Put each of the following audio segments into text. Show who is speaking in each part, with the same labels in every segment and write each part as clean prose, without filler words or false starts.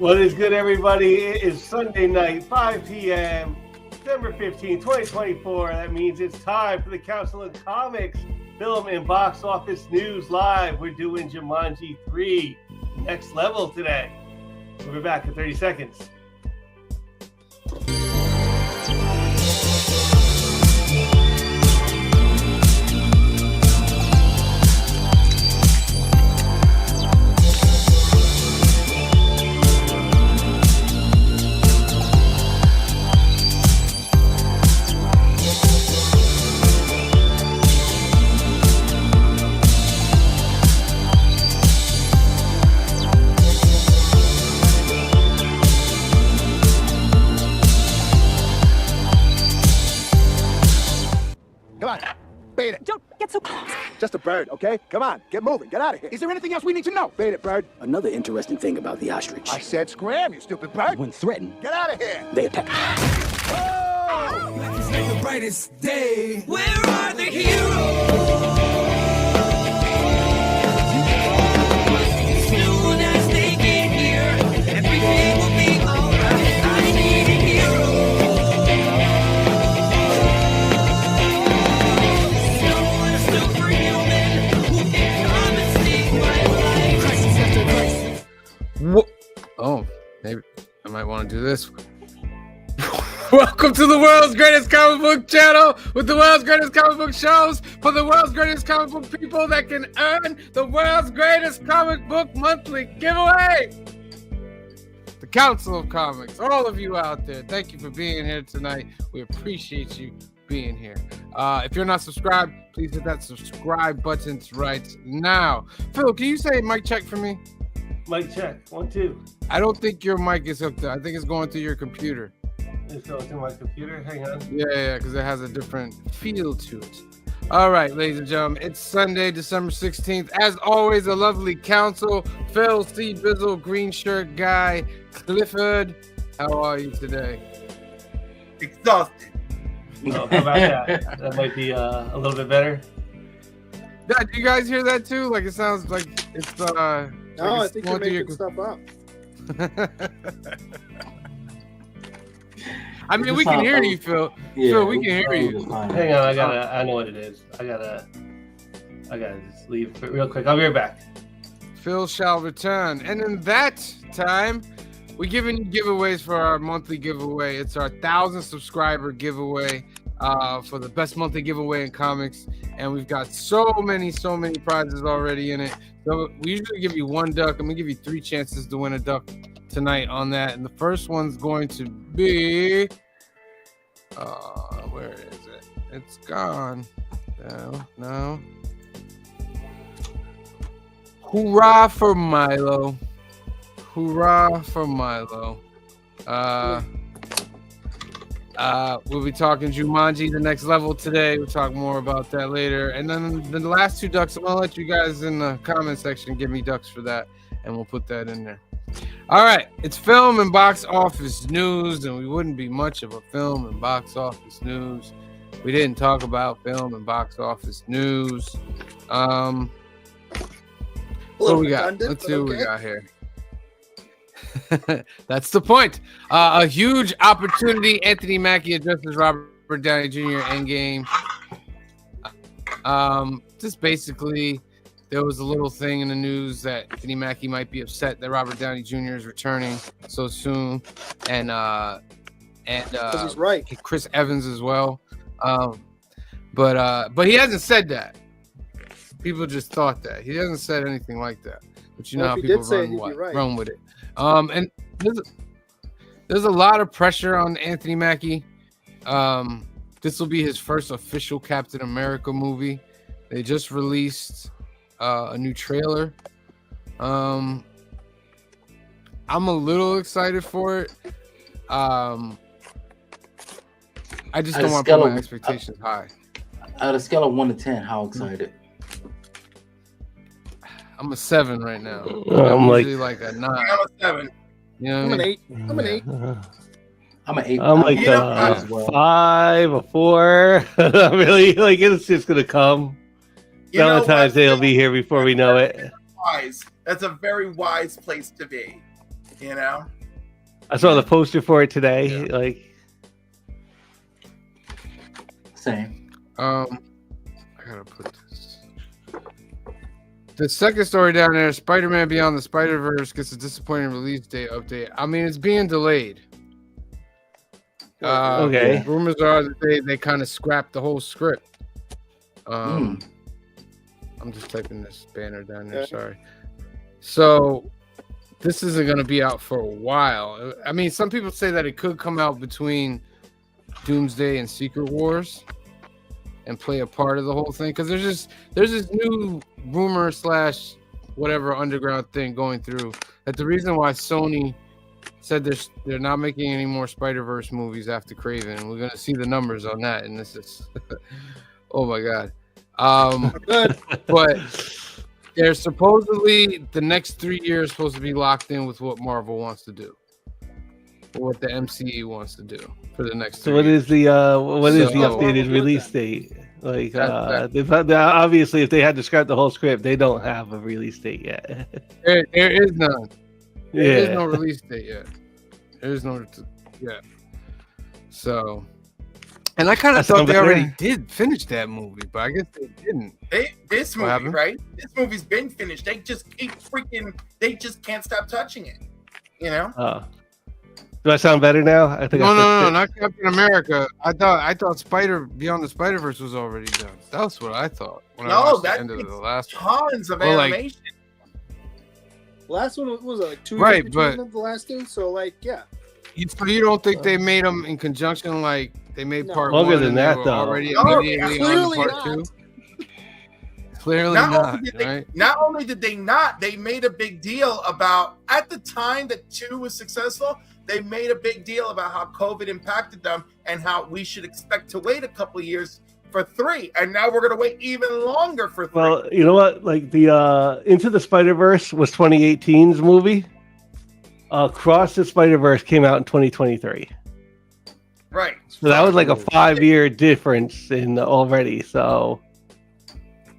Speaker 1: What is good, everybody? It is Sunday night, 5 p.m., December 15, 2024. That means it's time for the Council of Comics Film and Box Office News Live. We're doing Jumanji 3, next level today. We'll be back in 30 seconds.
Speaker 2: Beat it.
Speaker 3: Don't get so close.
Speaker 2: Just a bird, okay? Come on, get moving. Get out of here.
Speaker 3: Is there anything else we need to know?
Speaker 2: Beat it, bird.
Speaker 4: Another interesting thing about the ostrich.
Speaker 2: I said scram, you stupid bird.
Speaker 4: When threatened,
Speaker 2: Get out of here.
Speaker 4: they attack.
Speaker 2: Oh!
Speaker 5: It's like the brightest day. Where are the heroes? As soon as they get here, everything will be alright. I need a hero. Someone superhuman who can come and save my life. Crisis after crisis.
Speaker 6: Oh, maybe I might want to do this. Welcome to the world's greatest comic book channel with the world's greatest comic book shows for the world's greatest comic book people that can earn the world's greatest comic book monthly giveaway. The Council of Comics, all of you out there, thank you for being here tonight. We appreciate you being here. If you're not subscribed, please hit that subscribe button right now. Phil, can you say mic check for me?
Speaker 1: Mic check. 1, 2.
Speaker 6: I don't think your mic is hooked up. I think it's going through your computer.
Speaker 1: It's going through my computer. Hang on.
Speaker 6: Yeah, because it has a different feel to it. All right, ladies and gentlemen, it's Sunday, December 16th. As always, a lovely council. Phil, C. Bizzle, Green Shirt Guy, Clifford. How are you today?
Speaker 7: Exhausted.
Speaker 1: No, how about that? That might be a little bit better.
Speaker 6: Do you guys hear that too? Like it sounds like it's
Speaker 7: No, I think you're making stuff up.
Speaker 6: I mean, we can hear you, Phil.
Speaker 7: Yeah,
Speaker 6: Phil, we can hear you.
Speaker 1: Hang on, I know what it is. I gotta just leave real quick. I'll be right back.
Speaker 6: Phil shall return. And in that time, we're giving you giveaways for our monthly giveaway. It's our 1,000 subscriber giveaway for the best monthly giveaway in comics. And we've got so many prizes already in it. So we usually give you one duck. I'm gonna give you 3 chances to win a duck tonight on that. And the first one's going to be where is it? It's gone. No. Hurrah for Milo. Hurrah for Milo. We'll be talking Jumanji, the next level today. We'll talk more about that later. And then the last 2 ducks, I'm gonna let you guys in the comment section give me ducks for that, and we'll put that in there. All right, it's film and box office news, and we wouldn't be much of a film and box office news. We didn't talk about film and box office news. What do we got? Let's see what we got here. That's the point. A huge opportunity. Anthony Mackie addresses Robert Downey Jr. Endgame. Just basically, there was a little thing in the news that Anthony Mackie might be upset that Robert Downey Jr. is returning so soon, and
Speaker 7: he's right.
Speaker 6: Chris Evans as well. But he hasn't said that. People just thought that. He hasn't said anything like that. But you know how people run with it. And there's a lot of pressure on Anthony Mackie. This will be his first official Captain America movie. They just released a new trailer. I'm a little excited for it. I just don't want to put my expectations high.
Speaker 8: At a scale of 1 to 10, how excited?
Speaker 6: I'm a 7 right now.
Speaker 9: I'm like
Speaker 6: a 9.
Speaker 7: I'm a 7.
Speaker 6: You know
Speaker 7: I'm
Speaker 6: what I
Speaker 7: an
Speaker 6: mean?
Speaker 7: 8. I'm an 8.
Speaker 8: I'm an 8.
Speaker 9: I'm like a 5, a 4. Really, like it's just gonna come. Valentine's Day will be here before we know it.
Speaker 7: Wise. That's a very wise place to be.
Speaker 3: You know.
Speaker 9: I saw the poster for it today.
Speaker 6: Yeah.
Speaker 9: Like,
Speaker 8: Same.
Speaker 6: I gotta put this. The second story down there, Spider-Man Beyond the Spider-Verse gets a disappointing release date update. I mean, it's being delayed.
Speaker 9: Okay.
Speaker 6: Rumors are that they kind of scrapped the whole script. I'm just typing this banner down there. Sorry. So this isn't going to be out for a while. I mean, some people say that it could come out between Doomsday and Secret Wars and play a part of the whole thing, because there's this new rumor / whatever underground thing going through that the reason why Sony said they're not making any more Spider-Verse movies after Craven, and we're gonna see the numbers on that, and this is oh my god. But they're supposedly the next 3 years supposed to be locked in with what Marvel wants to do, or what the MCU wants to do for the next 3
Speaker 9: so what
Speaker 6: years.
Speaker 9: is the updated release date? Like, obviously, if they had to scrap the whole script, they don't have a release date yet.
Speaker 6: There is none. There is
Speaker 9: Yeah.
Speaker 6: no release date yet. There is no yet. So, and I kind of thought they already did finish that movie, but I guess they didn't.
Speaker 3: This
Speaker 6: What
Speaker 3: movie,
Speaker 6: happened?
Speaker 3: right? This movie's been finished. They just keep they just can't stop touching it. You know?
Speaker 9: Oh. Do I sound better now? I think
Speaker 6: No, not Captain America. I thought Beyond the Spider-Verse was already done. That's what I thought when I watched the end of the last one.
Speaker 3: Tons of
Speaker 6: Well, like,
Speaker 3: animation.
Speaker 7: Last one was like 2 years
Speaker 6: Right,
Speaker 7: between
Speaker 6: but-
Speaker 7: the last two, so like yeah.
Speaker 6: So you don't think they made them in conjunction, like they made
Speaker 7: No.
Speaker 6: part
Speaker 9: Longer
Speaker 6: one
Speaker 9: than
Speaker 6: and they
Speaker 9: that,
Speaker 6: were
Speaker 9: though.
Speaker 6: already
Speaker 3: No,
Speaker 6: immediately on
Speaker 7: clearly
Speaker 6: part
Speaker 7: not.
Speaker 6: two? Clearly
Speaker 3: Not
Speaker 6: not,
Speaker 3: only did they,
Speaker 6: right?
Speaker 3: not only did they not, they made a big deal about at the time that 2 was successful. They made a big deal about how COVID impacted them and how we should expect to wait a couple of years for 3, and now we're gonna wait even longer for 3.
Speaker 9: Well, you know what? Like the Into the Spider-Verse was 2018's movie. Across the Spider-Verse came out in 2023.
Speaker 3: Right.
Speaker 9: So that was like a 5-year difference in already. So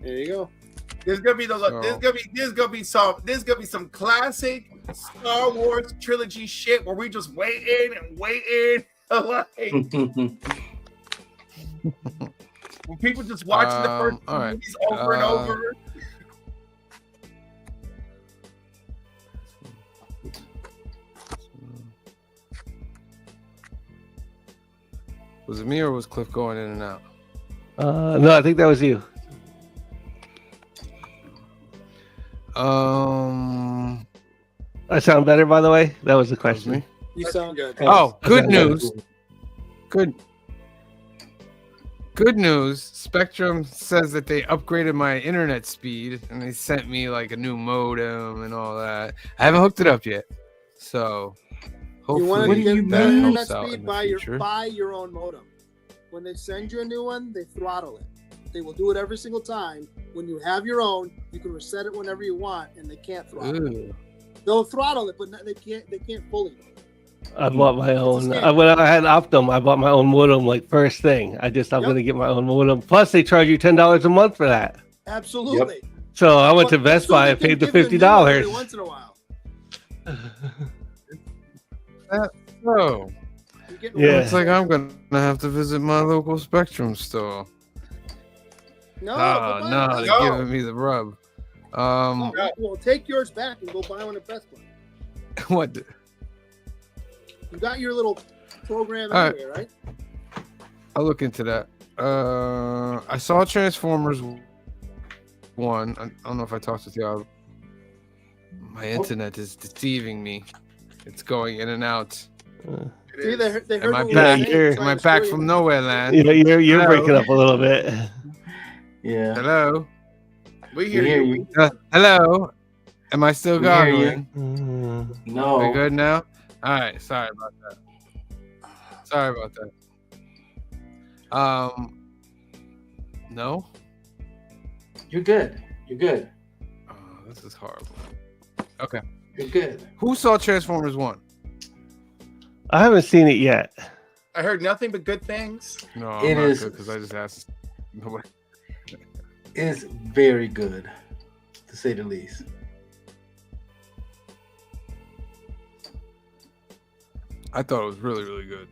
Speaker 7: There you go.
Speaker 3: There's gonna be there's gonna be some classic Star Wars trilogy shit where we just waiting and waiting. Like, when people just watching the first
Speaker 6: all right.
Speaker 3: movies over and over.
Speaker 6: Was it me or was Cliff going in and out?
Speaker 9: no, I think that was you. I sound better, by the way. That was the question.
Speaker 6: me?
Speaker 7: You sound good.
Speaker 6: Oh, good
Speaker 9: Okay.
Speaker 6: news. Good news. Spectrum says that they upgraded my internet speed and they sent me like a new modem and all that. I haven't hooked it up yet. So
Speaker 7: You want
Speaker 6: hopefully
Speaker 7: to get
Speaker 6: that
Speaker 7: better internet
Speaker 6: helps out
Speaker 7: speed
Speaker 6: in
Speaker 7: by
Speaker 6: the future.
Speaker 7: buy your own modem. When they send you a new one, they throttle it. They will do it every single time. When you have your own, you can reset it whenever you want, and they can't throttle it.
Speaker 6: Ooh.
Speaker 7: They'll throttle it, but they can't fully.
Speaker 9: I bought my own.
Speaker 7: scam.
Speaker 9: When I had Optum, I bought my own modem like first thing. I'm
Speaker 7: Yep.
Speaker 9: going to get my own modem. Plus, they charge you $10 a month for that.
Speaker 7: Absolutely.
Speaker 9: So I went to
Speaker 7: But
Speaker 9: Best
Speaker 7: so
Speaker 9: Buy
Speaker 7: they
Speaker 9: and
Speaker 7: can
Speaker 9: paid the
Speaker 7: give them new ones every
Speaker 9: $50.
Speaker 7: Once in a while.
Speaker 6: So
Speaker 7: You're getting
Speaker 9: Yeah.
Speaker 6: looks like I'm gonna have to visit my local Spectrum store.
Speaker 7: No,
Speaker 6: Oh
Speaker 7: go buy
Speaker 6: no,
Speaker 7: one.
Speaker 6: they're giving me the rub.
Speaker 7: Well, take yours back and go buy one at Best Buy.
Speaker 6: What?
Speaker 7: You got your little program
Speaker 6: All right.
Speaker 7: anyway, right?
Speaker 6: I'll look into that. I saw Transformers 1. I don't know if I talked with y'all. My internet is deceiving me. It's going in and out.
Speaker 7: See, they heard
Speaker 6: Am I
Speaker 7: what we were
Speaker 6: back?
Speaker 7: saying,
Speaker 6: Am I
Speaker 7: trying to
Speaker 6: back
Speaker 7: screw
Speaker 6: from
Speaker 7: you.
Speaker 6: nowhere land?
Speaker 9: You're
Speaker 6: Hello?
Speaker 9: breaking up a little bit.
Speaker 8: Yeah.
Speaker 6: Hello?
Speaker 3: We
Speaker 8: We
Speaker 3: hear
Speaker 8: hear
Speaker 3: you.
Speaker 8: you.
Speaker 6: Hello? Am I still
Speaker 8: We hear you.
Speaker 6: goggling? We
Speaker 8: No.
Speaker 6: good now? All right. Sorry about that. No?
Speaker 8: You're good. You're good.
Speaker 6: Oh, this is horrible. Okay.
Speaker 8: You're good.
Speaker 6: Who saw Transformers 1?
Speaker 9: I haven't seen it yet.
Speaker 3: I heard nothing but good things.
Speaker 6: No, I'm
Speaker 8: It
Speaker 6: not
Speaker 8: is-
Speaker 6: good because I just asked. Nobody.
Speaker 8: It is very good, to say the least.
Speaker 6: I thought it was really, really good.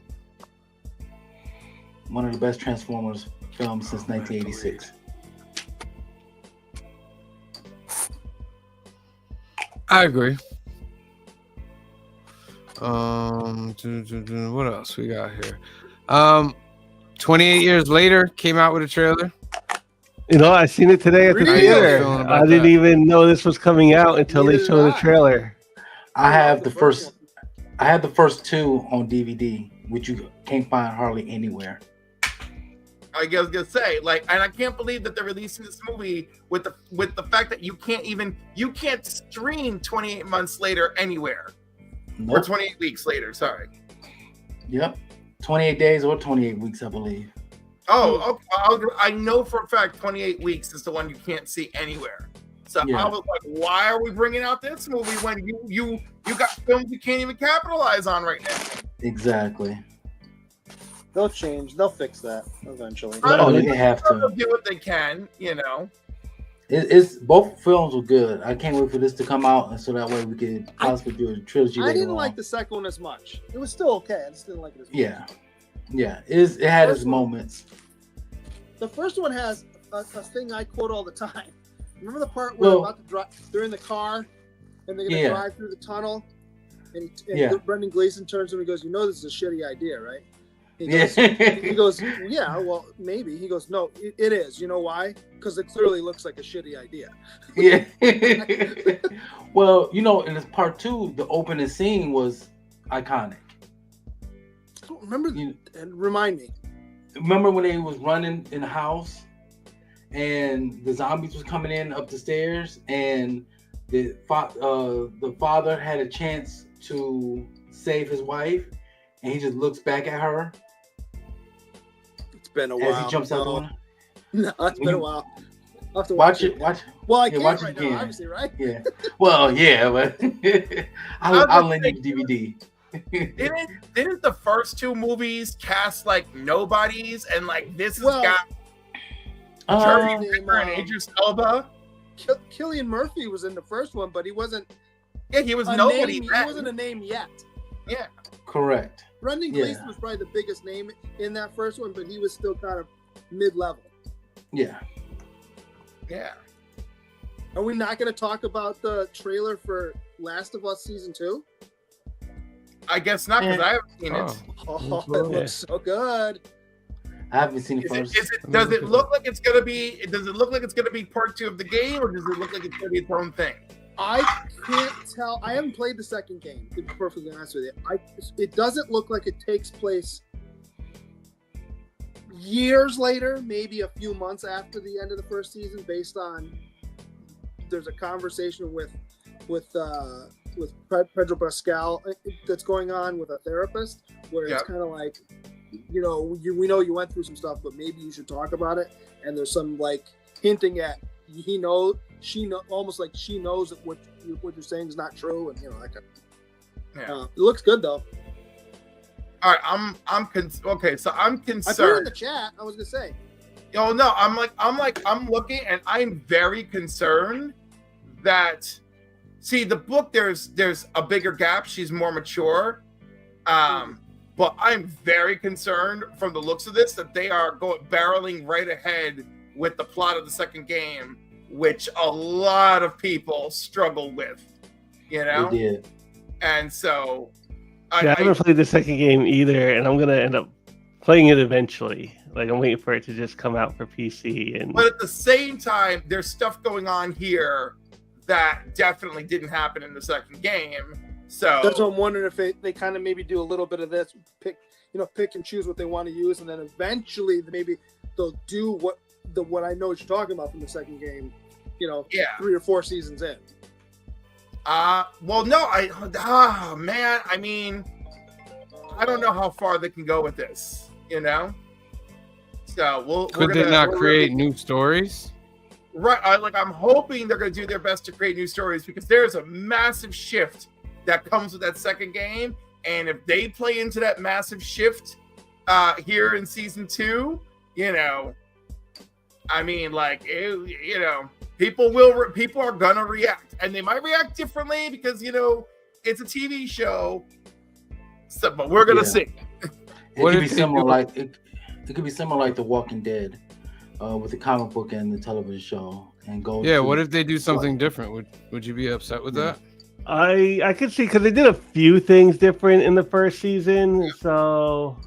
Speaker 8: One of the best Transformers films since 1986.
Speaker 6: I agree. What else we got here? 28 years later, came out with a trailer.
Speaker 9: You know, I seen it today at the
Speaker 7: Really?
Speaker 9: theater.
Speaker 6: Feeling about
Speaker 9: I didn't
Speaker 6: that?
Speaker 9: even know this was coming out until
Speaker 7: Neither
Speaker 9: they
Speaker 7: did
Speaker 9: showed the
Speaker 7: I.
Speaker 9: trailer.
Speaker 8: I have the
Speaker 7: one.
Speaker 8: first. I had the first two on DVD, which you can't find hardly anywhere.
Speaker 3: I was gonna say, like, and I can't believe that they're releasing this movie with the fact that you can't stream 28 months later anywhere. Or
Speaker 8: Nope.
Speaker 3: 28 weeks later, sorry.
Speaker 8: Yep. 28 days or 28 weeks, I believe.
Speaker 3: Oh, okay. I know for a fact 28 weeks is the one you can't see anywhere. So
Speaker 8: Yeah.
Speaker 3: I was like, why are we bringing out this movie when you got films you can't even capitalize on right now?
Speaker 8: Exactly.
Speaker 7: They'll change. They'll fix that eventually.
Speaker 8: Oh, they have
Speaker 3: They'll
Speaker 8: to.
Speaker 3: do what they can, you know.
Speaker 8: It's both films were good. I can't wait for this to come out, and so that way we could possibly do a trilogy.
Speaker 7: I
Speaker 8: later
Speaker 7: didn't
Speaker 8: on.
Speaker 7: like the second one as much. It was still okay. I just didn't like it as much.
Speaker 8: Yeah. It had its
Speaker 7: First one-
Speaker 8: moments.
Speaker 7: The first one has a thing I quote all the time. Remember the part where they're about to drive? They're in the car, and they're gonna
Speaker 8: Yeah.
Speaker 7: drive through the tunnel, and
Speaker 8: Yeah.
Speaker 7: Brendan Gleeson turns to him and goes, "You know this is a shitty idea, right?" He
Speaker 8: Yeah.
Speaker 7: goes, he goes, "Yeah, well, maybe." He goes, "No, it is. You know why? Because it clearly looks like a shitty idea."
Speaker 8: Yeah. Well, in this part two, the opening scene was iconic.
Speaker 7: I don't remember.
Speaker 8: You-
Speaker 7: And remind me.
Speaker 8: Remember when they was running in the house, and the zombies was coming in up the stairs, and the father had a chance to save his wife, and he just looks back at her
Speaker 7: It's been a while.
Speaker 8: as he jumps out the window.
Speaker 7: No, it's been a while. I'll have to
Speaker 8: Watch it. Watch.
Speaker 7: Well, I
Speaker 8: Yeah,
Speaker 7: can't
Speaker 8: watch it
Speaker 7: right now,
Speaker 8: again.
Speaker 7: obviously, right?
Speaker 8: Yeah. Well, yeah, but I'll lend you the DVD.
Speaker 3: Didn't the first two movies cast like nobodies, and like this has
Speaker 7: Well,
Speaker 3: got Charlie Baker and Idris Elba?
Speaker 7: Cillian Murphy was in the first one, but he wasn't.
Speaker 3: Yeah, he was
Speaker 7: a
Speaker 3: nobody.
Speaker 7: name, he
Speaker 3: then.
Speaker 7: wasn't a name yet.
Speaker 3: Yeah.
Speaker 8: Correct.
Speaker 7: Brendan
Speaker 8: Yeah.
Speaker 7: Gleeson was probably the biggest name in that first one, but he was still kind of mid-level.
Speaker 8: Yeah.
Speaker 3: Yeah.
Speaker 7: Are we not going to talk about the trailer for Last of Us Season 2?
Speaker 3: I guess not, because
Speaker 8: Yeah.
Speaker 3: I haven't seen it.
Speaker 7: Oh, it looks so good.
Speaker 8: I haven't seen it first.
Speaker 3: Does it look like it's gonna be? Does it look like it's gonna be part two of the game, or does it look like it's gonna be its own thing?
Speaker 7: I can't tell. I haven't played the second game, to be perfectly honest with you. It doesn't look like it takes place years later, maybe a few months after the end of the first season, based on there's a conversation with Pedro Pascal that's going on with a therapist, where it's
Speaker 3: Yep.
Speaker 7: kind of like, we know you went through some stuff, but maybe you should talk about it. And there's some like hinting at she almost like she knows that what you're saying is not true, and that kind
Speaker 3: Yeah.
Speaker 7: it looks good though.
Speaker 3: All right, okay. So I'm
Speaker 7: I put it in
Speaker 3: concerned.
Speaker 7: the chat. I was gonna say.
Speaker 3: Oh no, I'm looking, and I'm very concerned that. See, the book, there's a bigger gap. She's more mature. But I'm very concerned from the looks of this that they are barreling right ahead with the plot of the second game, which a lot of people struggle with,
Speaker 8: They did.
Speaker 3: And so
Speaker 9: I haven't played the second game either, and I'm gonna end up playing it eventually. Like, I'm waiting for it to just come out for PC.
Speaker 3: But at the same time, there's stuff going on here that definitely didn't happen in the second game. So
Speaker 7: That's what I'm wondering, if they kind of maybe do a little bit of this, pick and choose what they want to use, and then eventually maybe they'll do what I know what you're talking about from the second game. 3 or 4 seasons in.
Speaker 3: Well, no, man, I mean, I don't know how far they can go with this, So
Speaker 6: Could they not create new stories?
Speaker 3: Right, I'm hoping they're going to do their best to create new stories, because there's a massive shift that comes with that second game, and if they play into that massive shift here in season 2, I mean, people are gonna react, and they might react differently because it's a TV show, So, but we're gonna see.
Speaker 8: It could be similar, like it could be similar like The Walking Dead, with the comic book and the television show, and go.
Speaker 6: Yeah, what if they do something different? Would you be upset with that?
Speaker 9: I could see, because they did a few things different in the first season, so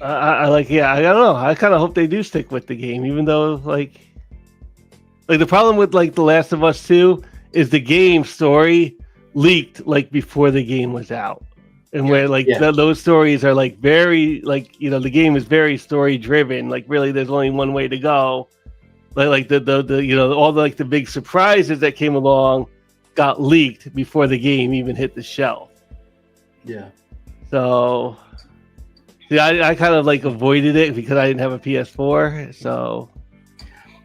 Speaker 9: I don't know. I kind of hope they do stick with the game, even though like the problem with like The Last of Us 2 is the game story leaked like before the game was out, and where like those stories are like very like the game is very story driven. Like really, there's only one way to go. Like the all the like the big surprises that came along got leaked before the game even hit the shelf.
Speaker 8: Yeah.
Speaker 9: So yeah, I kind of like avoided it because I didn't have a PS4. So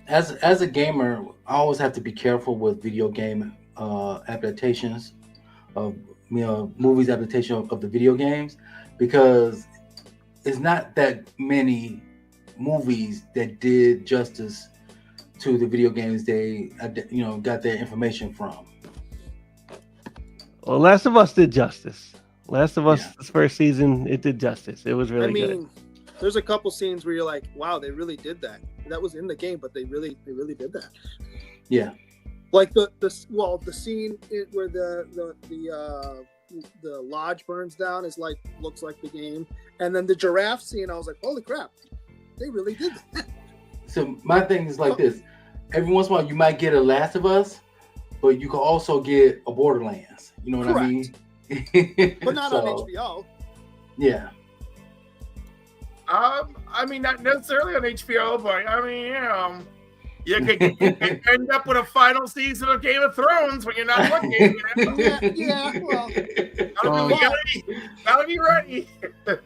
Speaker 8: as a gamer, I always have to be careful with video game adaptations of movies adaptation of the video games, because it's not that many movies that did justice to the video games they got their information from.
Speaker 9: Well, Last of Us did justice. Last of Us first season, it did justice. It was really good.
Speaker 7: There's a couple scenes where you're like, wow, they really did that. That was in the game, but they really did that.
Speaker 8: Yeah.
Speaker 7: Like the scene where the lodge burns down is like looks like the game, and then the giraffe scene, I was like, holy crap, they really did that.
Speaker 8: So my thing is like this: every once in a while, you might get a Last of Us, but you can also get a Borderlands. You know what I mean?
Speaker 7: But not on HBO.
Speaker 8: Yeah.
Speaker 3: I mean, not necessarily on HBO, but I mean, you could end up with a final season of Game of Thrones when you're not looking.
Speaker 7: Well,
Speaker 3: gotta be ready.
Speaker 6: I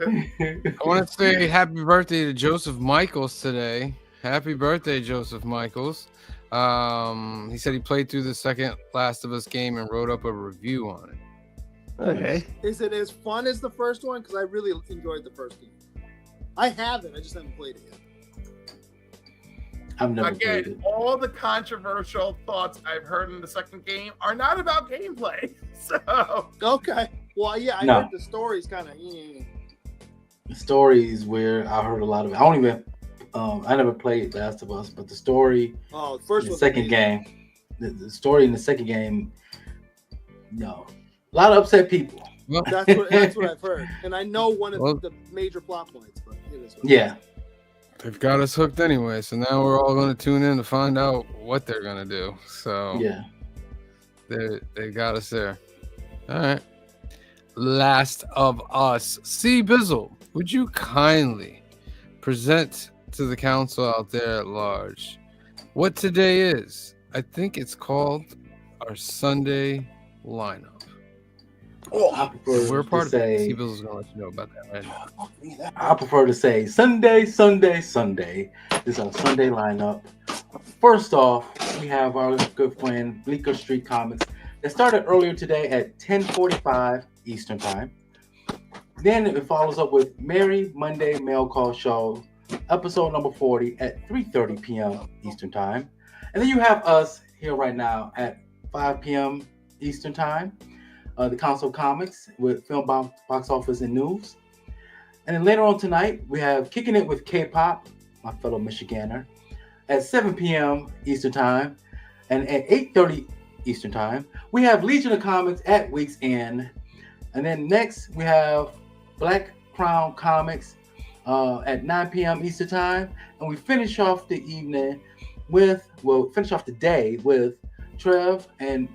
Speaker 6: want to say happy birthday to Joseph Michaels today. Happy birthday, Joseph Michaels. He said he played through the second Last of Us game and wrote up a review on it.
Speaker 9: Okay.
Speaker 7: Is it as fun as the first one? Because I really enjoyed the first game. I have it. I just haven't played it yet.
Speaker 8: I've never played it.
Speaker 3: All the controversial thoughts I've heard in the second game are not about gameplay. So
Speaker 7: okay. Well, yeah, I heard the story's kind of.
Speaker 8: The stories where I heard a lot of it. I don't even. I never played Last of Us, but the story.
Speaker 7: Oh, the first
Speaker 8: in the second game. The story in the second game. No, a lot of upset people.
Speaker 7: That's what I've heard, and I know one of the major plot points. But
Speaker 6: they've got us hooked anyway, so now we're all going to tune in to find out what they're going to do. So they got us there. All right. Last of Us. C. Bizzle, would you kindly present to the council out there at large what today is? I think it's called our Sunday lineup.
Speaker 8: I prefer
Speaker 6: We're part
Speaker 8: to
Speaker 6: of it.
Speaker 8: say,
Speaker 6: C. Bizzle's going to let you know about that right now.
Speaker 8: I prefer to say Sunday. This is our Sunday lineup. First off, we have our good friend Bleecker Street Comics that started earlier today at 10:45 Eastern Time. Then it follows up with Merry Monday Mail Call Show, episode number 40 at 3:30 p.m. Eastern Time. And then you have us here right now at 5 p.m. Eastern Time. The Console Comics with Film Box Office and News. And then later on tonight, we have Kicking It with K-Pop, my fellow Michigander, at 7 p.m. Eastern Time. And at 8:30 Eastern Time, we have Legion of Comics at Week's End. And then next, we have Black Crown Comics at 9 p.m. Eastern Time. And we finish off the evening finish off the day with Trev and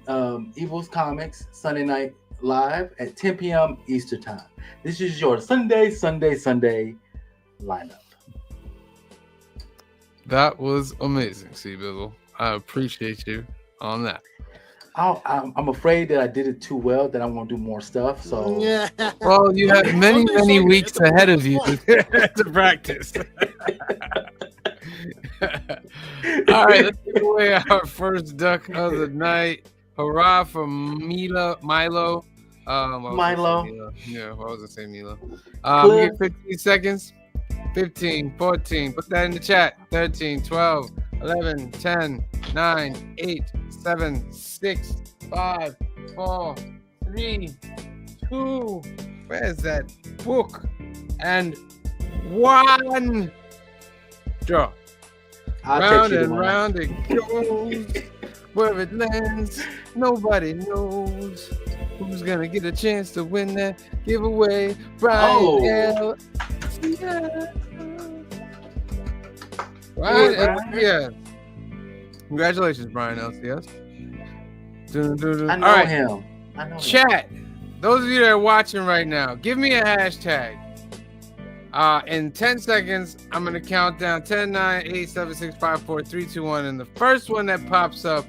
Speaker 8: Evil's Comics Sunday Night Live at 10 p.m. Eastern Time. This is your Sunday lineup.
Speaker 6: That was amazing, C. Bizzle. I appreciate you on that.
Speaker 8: I'm afraid that I did it too well, that I want to do more stuff. So
Speaker 6: well, you have many weeks ahead of you to practice. All right, let's give away our first duck of the night. Hurrah for Milo.
Speaker 8: Milo.
Speaker 6: Yeah, why was I saying Milo? We get 15 seconds. 15, 14. Put that in the chat. 13, 12, 11, 10, 9, 8, 7, 6, 5, 4, 3, 2. Where's that book? And 1. Draw.
Speaker 8: I'll
Speaker 6: Round
Speaker 8: text you
Speaker 6: and
Speaker 8: tomorrow.
Speaker 6: round it goes. Where it lands, nobody knows who's gonna get a chance to win that giveaway. Brian L. Yeah. Brian LCS. Congratulations, Brian LCS.
Speaker 8: I know
Speaker 6: All right,
Speaker 8: him. I know him.
Speaker 6: chat. Those of you that are watching right now, give me a hashtag. In 10 seconds, I'm going to count down 10, 9, 8, 7, 6, 5, 4, 3, 2, 1. And the first one that pops up,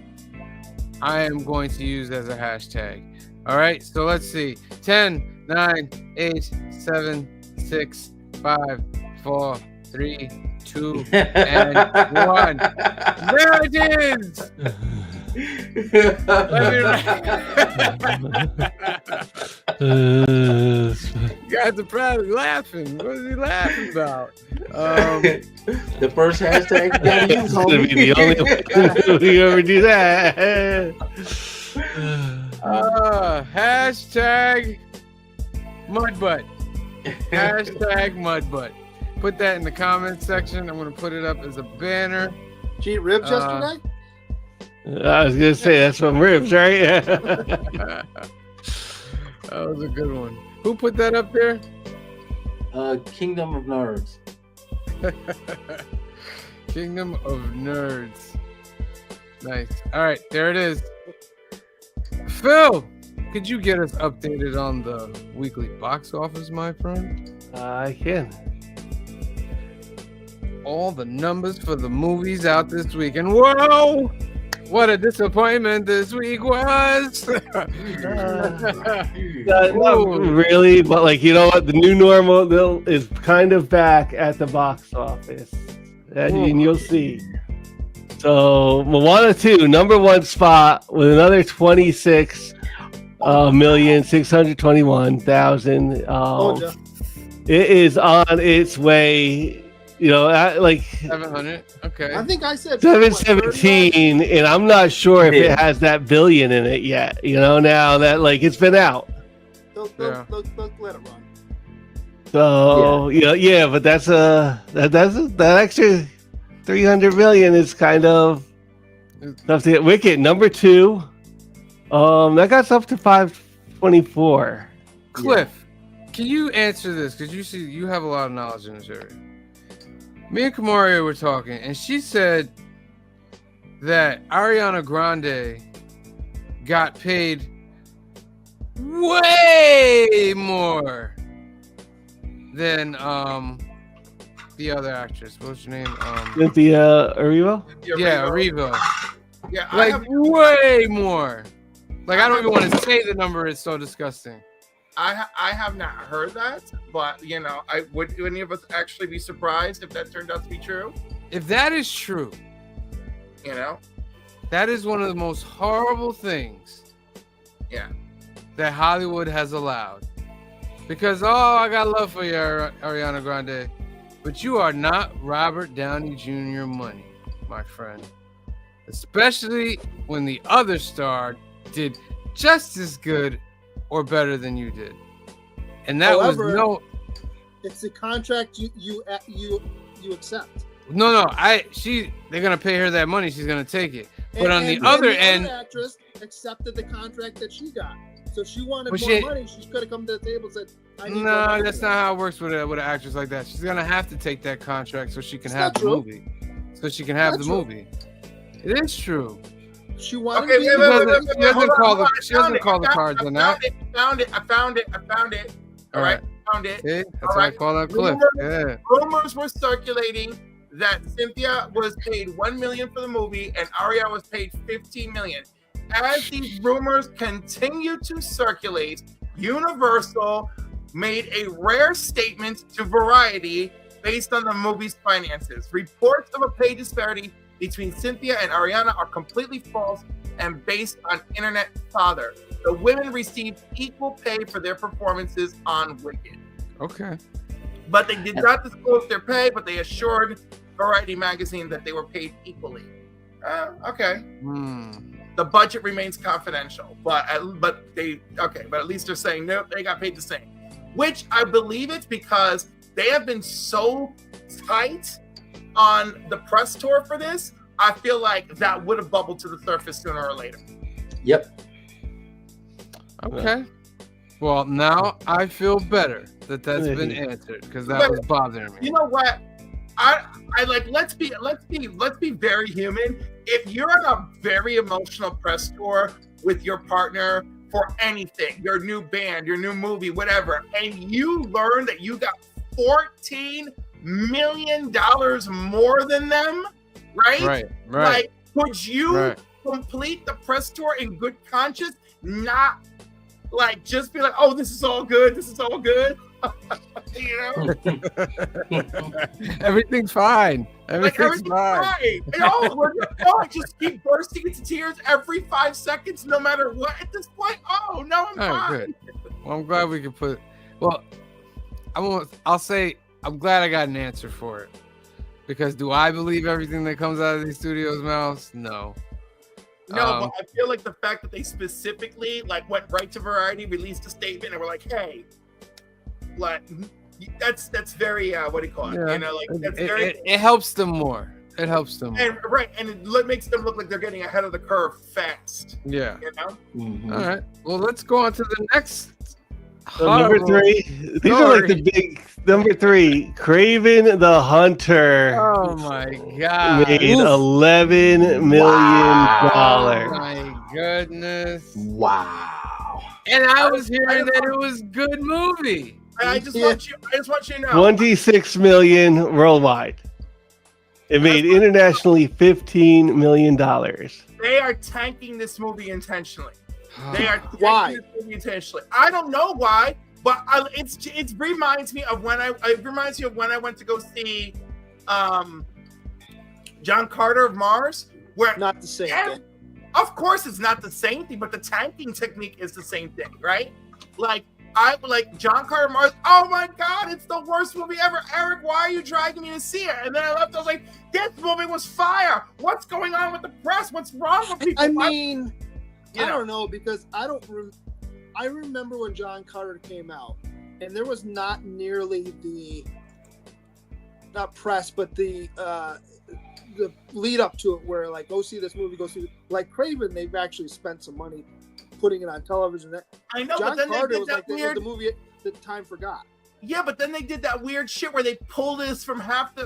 Speaker 6: I am going to use as a hashtag. All right, so let's see. 10, 9, 8, 7, 6, 5, 4, 3, 2, and 1. There it is! You guys are probably laughing. What is he laughing about?
Speaker 8: The first hashtag you gotta use,
Speaker 9: Gonna
Speaker 8: homie.
Speaker 9: be the only one who ever do that.
Speaker 6: Hashtag mudbutt. Hashtag mudbutt. Put that in the comments section. I'm gonna put it up as a banner.
Speaker 7: Did you eat ribs yesterday?
Speaker 9: I was gonna say that's from ribs, right?
Speaker 6: That was a good one. Who put that up there?
Speaker 8: Kingdom of Nerds.
Speaker 6: Kingdom of Nerds. Nice. All right, there it is. Phil, could you get us updated on the weekly box office, my friend?
Speaker 9: I can.
Speaker 6: All the numbers for the movies out this week. And whoa! What a disappointment this week was.
Speaker 9: Not really, but like, you know what? The new normal is kind of back at the box office. And you'll see. So Moana 2, number one spot with another 26,621,000. It is on its way. You know, like
Speaker 6: 700. Okay.
Speaker 7: I think I said
Speaker 9: 717, and I'm not sure if it has that billion in it yet. You know, now that like it's been out.
Speaker 7: They'll let it run.
Speaker 9: So yeah, but that's that extra 300 million is kind of tough to get. Wicked number 2, that got up to 524.
Speaker 6: Cliff, can you answer this? Because you have a lot of knowledge in this area. Me and Kamaria were talking, and she said that Ariana Grande got paid way more than the other actress. What's her name?
Speaker 9: Cynthia Erivo?
Speaker 6: Yeah, Erivo.
Speaker 3: Yeah,
Speaker 6: like way more. Like I don't even want to say the number. It's so disgusting.
Speaker 3: I have not heard that, but you know, would any of us actually be surprised if that turned out to be true?
Speaker 6: If that is true,
Speaker 3: you know,
Speaker 6: that is one of the most horrible things.
Speaker 3: Yeah.
Speaker 6: That Hollywood has allowed. Because I got love for you, Ariana Grande, but you are not Robert Downey Jr. money, my friend. Especially when the other star did just as good or better than you did, and that was no.
Speaker 7: It's the contract you accept.
Speaker 6: No. They're gonna pay her that money. She's gonna take it. But on the other end,
Speaker 7: actress accepted the contract that she got. So if she wanted more money, she could have come to the table and said, "I need more money."
Speaker 6: No, that's not how it works with an actress like that. She's gonna have to take that contract so she can have the movie. So she can have the movie. It is true.
Speaker 7: She wanted
Speaker 6: She doesn't call the cards on that.
Speaker 3: I found it. All right. Found it.
Speaker 6: See? That's why I call that Cliff.
Speaker 3: Rumors were circulating that Cynthia was paid $1 million for the movie and Ariana was paid $15 million. As these rumors continue to circulate, Universal made a rare statement to Variety based on the movie's finances. Reports of a pay disparity between Cynthia and Ariana are completely false and based on internet fodder. The women received equal pay for their performances on Wicked.
Speaker 6: Okay.
Speaker 3: But they did not disclose their pay, but they assured Variety magazine that they were paid equally. Okay. The budget remains confidential, but at least they're saying nope, they got paid the same, which I believe it's because they have been so tight on the press tour for this. I feel like that would have bubbled to the surface sooner or later.
Speaker 8: Yep.
Speaker 6: Okay. Well, now I feel better that that's been answered because that was bothering me.
Speaker 3: You know what? I like. Let's be very human. If you're on a very emotional press tour with your partner for anything, your new band, your new movie, whatever, and you learn that you got $14 million more than them, right?
Speaker 6: Right.
Speaker 3: Like, would you complete the press tour in good conscience? Not like just be like, oh, this is all good. This is all good. You know,
Speaker 6: everything's fine. Everything's fine.
Speaker 3: No, we're not. Just keep bursting into tears every 5 seconds, no matter what. At this point, oh no, I'm fine.
Speaker 6: Good. Well, I'm glad we could put. Well, I'll say I'm glad I got an answer for it, because do I believe everything that comes out of these studios' mouths? No.
Speaker 3: No, but I feel like the fact that they specifically like went right to Variety, released a statement, and were like, "Hey, like that's very what do you call it?
Speaker 6: Yeah.
Speaker 3: You know, like that's very."
Speaker 6: It helps them more. It helps them.
Speaker 3: And it makes them look like they're getting ahead of the curve fast.
Speaker 6: Yeah.
Speaker 3: You know.
Speaker 8: Mm-hmm.
Speaker 6: All right. Well, let's go on to the next.
Speaker 9: Number 3. These are like the big number 3. Craven the Hunter.
Speaker 6: Oh my God!
Speaker 9: Made $11 million.
Speaker 6: Oh my goodness!
Speaker 8: Wow!
Speaker 6: And I was hearing that it was a good movie.
Speaker 3: I just want you to know.
Speaker 9: 26 million worldwide. It made internationally $15 million.
Speaker 3: They are tanking this movie intentionally. They are
Speaker 7: Why?
Speaker 3: This movie intentionally. I don't know why, but it reminds me of when I went to go see John Carter of Mars. Where
Speaker 7: Not the same thing.
Speaker 3: Of course, it's not the same thing, but the tanking technique is the same thing, right? Like John Carter of Mars. Oh my God, it's the worst movie ever. Eric, why are you dragging me to see it? And then I left. I was like, this movie was fire. What's going on with the press? What's wrong with people?
Speaker 7: I mean. I don't know, because I remember when John Carter came out, and there was not nearly not press, but the lead up to it, where like, go see this movie, like Craven, they've actually spent some money putting it on television.
Speaker 3: I know,
Speaker 7: John
Speaker 3: but then
Speaker 7: Carter
Speaker 3: they did
Speaker 7: was
Speaker 3: that
Speaker 7: like
Speaker 3: weird.
Speaker 7: the movie that time forgot.
Speaker 3: Yeah, but then they did that weird shit where they pulled this from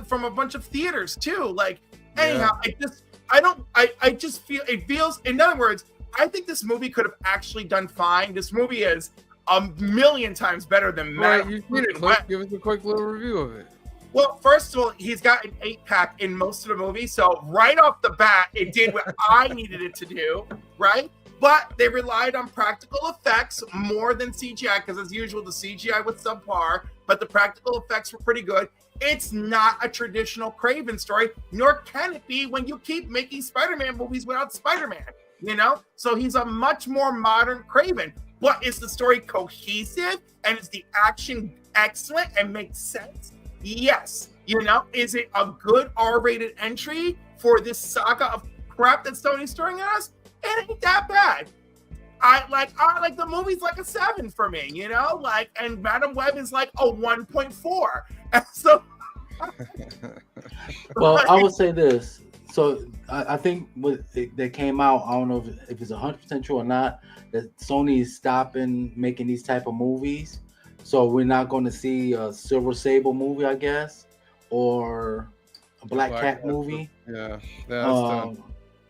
Speaker 3: from a bunch of theaters too. Like, anyhow, I just feel it feels. In other words, I think this movie could have actually done fine. This movie is a million times better than
Speaker 6: Right, you've seen it. Give us a quick little review of it.
Speaker 3: Well, first of all, he's got an 8-pack in most of the movie, so right off the bat, it did what I needed it to do, right? But they relied on practical effects more than CGI, because as usual, the CGI was subpar, but the practical effects were pretty good. It's not a traditional Craven story, nor can it be when you keep making Spider-Man movies without Spider-Man. You know, so he's a much more modern Craven. But is the story cohesive, and is the action excellent and makes sense? Yes. You know, is it a good R-rated entry for this saga of crap that Sony's throwing at us? It ain't that bad. I like the movie's like a 7 for me. You know, like, and Madam Web is like a 1.4. And so,
Speaker 8: well, I would say this. So I think that came out, I don't know if it's 100% true or not, that Sony is stopping making these type of movies. So we're not going to see a Silver Sable movie, I guess, or a Black Cat movie.
Speaker 6: Yeah, that's done.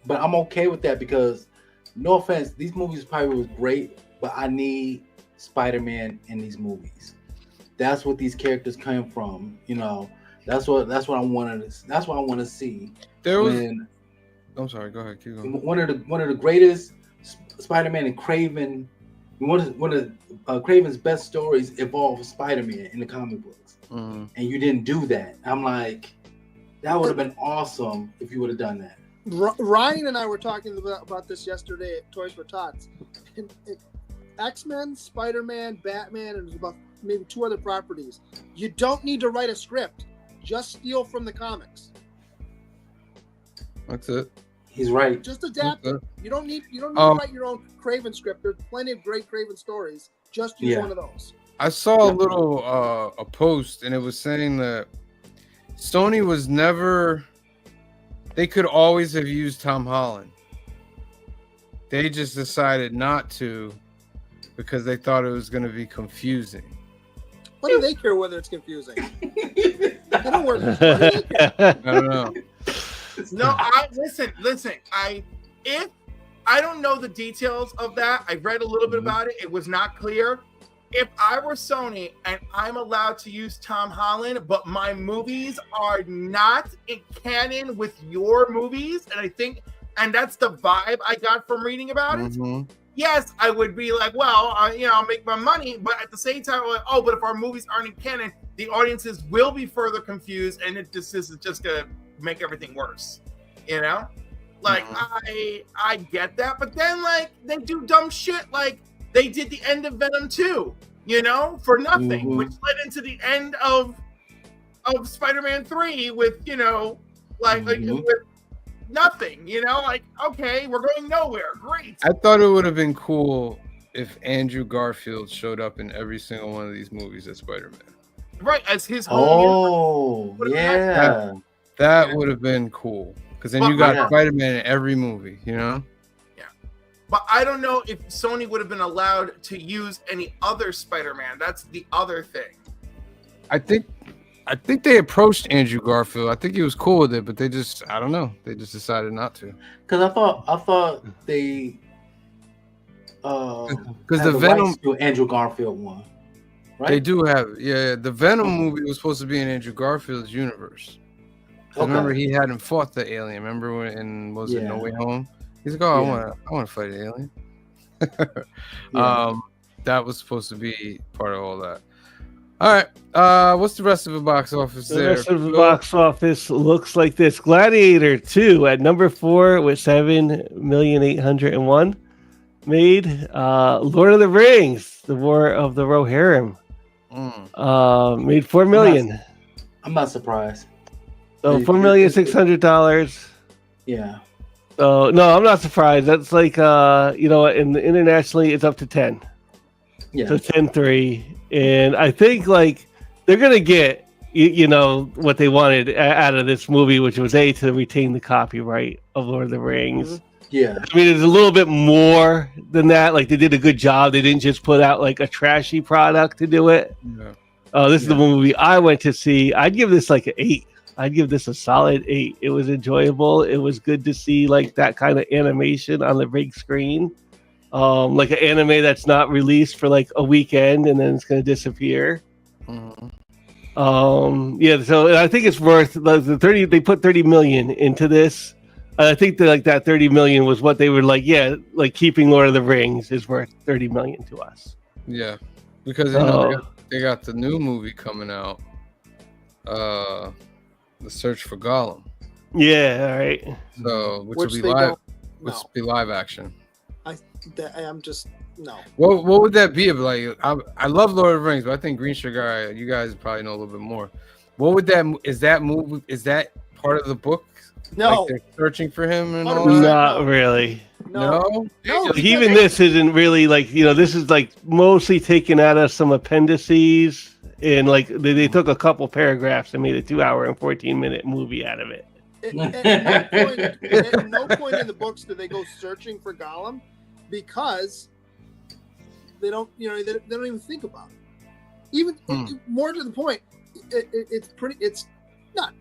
Speaker 8: But I'm okay with that, because, no offense, these movies probably was great, but I need Spider-Man in these movies. That's what these characters came from, you know. That's what I wanted. That's what I want to see.
Speaker 6: There was. I'm sorry. Go ahead. Keep going.
Speaker 8: One of the greatest Spider-Man and Craven. One of Craven's best stories involved Spider-Man in the comic books, and you didn't do that. I'm like, that would have been awesome if you would have done that.
Speaker 7: Ryan and I were talking about this yesterday at Toys for Tots. X-Men, Spider-Man, Batman, and there's about maybe 2 other properties. You don't need to write a script. Just steal from the comics.
Speaker 6: That's it.
Speaker 8: He's right.
Speaker 7: Just adapt it.
Speaker 6: Okay.
Speaker 7: You don't need to write your own Craven script. There's plenty of great Craven stories. Just use one of those.
Speaker 6: I saw a little a post, and it was saying that Sony was never. They could always have used Tom Holland. They just decided not to because they thought it was going to be confusing.
Speaker 7: What do they care whether it's confusing? They don't work. What do they care?
Speaker 6: I don't know.
Speaker 3: No, listen. I don't know the details of that. I read a little bit about it. It was not clear. If I were Sony and I'm allowed to use Tom Holland, but my movies are not in canon with your movies, and that's the vibe I got from reading about it. Yes, I would be like, well, I'll make my money, but at the same time, I'm like, but if our movies aren't in canon, the audiences will be further confused, and this is just gonna make everything worse. I get that, but then they do dumb shit like they did the end of Venom 2, for nothing, which led into the end of Spider-Man 3 with with nothing, okay, we're going nowhere. Great.
Speaker 6: I thought it would have been cool if Andrew Garfield showed up in every single one of these movies as Spider-Man.
Speaker 3: Right, as his home.
Speaker 6: That would have been cool. Because then you got Spider-Man in every movie, Yeah.
Speaker 3: But I don't know if Sony would have been allowed to use any other Spider-Man. That's the other thing.
Speaker 6: I think they approached Andrew Garfield. I think he was cool with it, but I don't know. They just decided not to.
Speaker 8: Because I thought they
Speaker 6: because the Venom
Speaker 8: to Andrew Garfield one. Right?
Speaker 6: They do have the Venom movie was supposed to be in Andrew Garfield's universe. Remember he hadn't fought the alien. Remember when it No Way Home? He's like, I want to fight an alien. That was supposed to be part of all that. All right. What's the rest of the box office there?
Speaker 9: The rest of the box office looks like this. Gladiator 2 at number 4 with 7,801,000 made. Lord of the Rings, The War of the Rohirrim, made $4 million.
Speaker 8: I'm not surprised.
Speaker 9: So $4,600,000.
Speaker 8: Yeah.
Speaker 9: So no, I'm not surprised. That's like internationally it's up to 10.
Speaker 8: Yeah.
Speaker 9: So 10-3. And I think they're gonna get what they wanted out of this movie, which was to retain the copyright of Lord of the Rings.
Speaker 8: Yeah.
Speaker 9: I mean, it's a little bit more than that. Like they did a good job. They didn't just put out a trashy product to do it.
Speaker 6: Yeah.
Speaker 9: This is the movie I went to see. I'd give this an 8. I'd give this a solid 8. It was enjoyable. It was good to see that kind of animation on the big screen. Like an anime that's not released for a weekend and then it's going to disappear. So I think it's worth the 30. They put 30 million into this. I think that that 30 million was what they were keeping Lord of the Rings is worth 30 million to us.
Speaker 6: Yeah, because they got the new movie coming out. The Search for Gollum.
Speaker 9: Yeah, all right.
Speaker 6: So which will be live action.
Speaker 7: I'm just no.
Speaker 6: What would that be? I love Lord of the Rings, but I think Green Sugar, you guys probably know a little bit more. What would is that part of the book?
Speaker 7: No,
Speaker 6: they're searching for him and all
Speaker 9: that?
Speaker 6: Not
Speaker 9: really.
Speaker 6: No.
Speaker 9: Even this isn't really this is mostly taken out of some appendices and they took a couple paragraphs and made a 2-hour and 14-minute movie out of it.
Speaker 7: At no point in the books do they go searching for Gollum because they don't even think about it. Even more to the point, it's not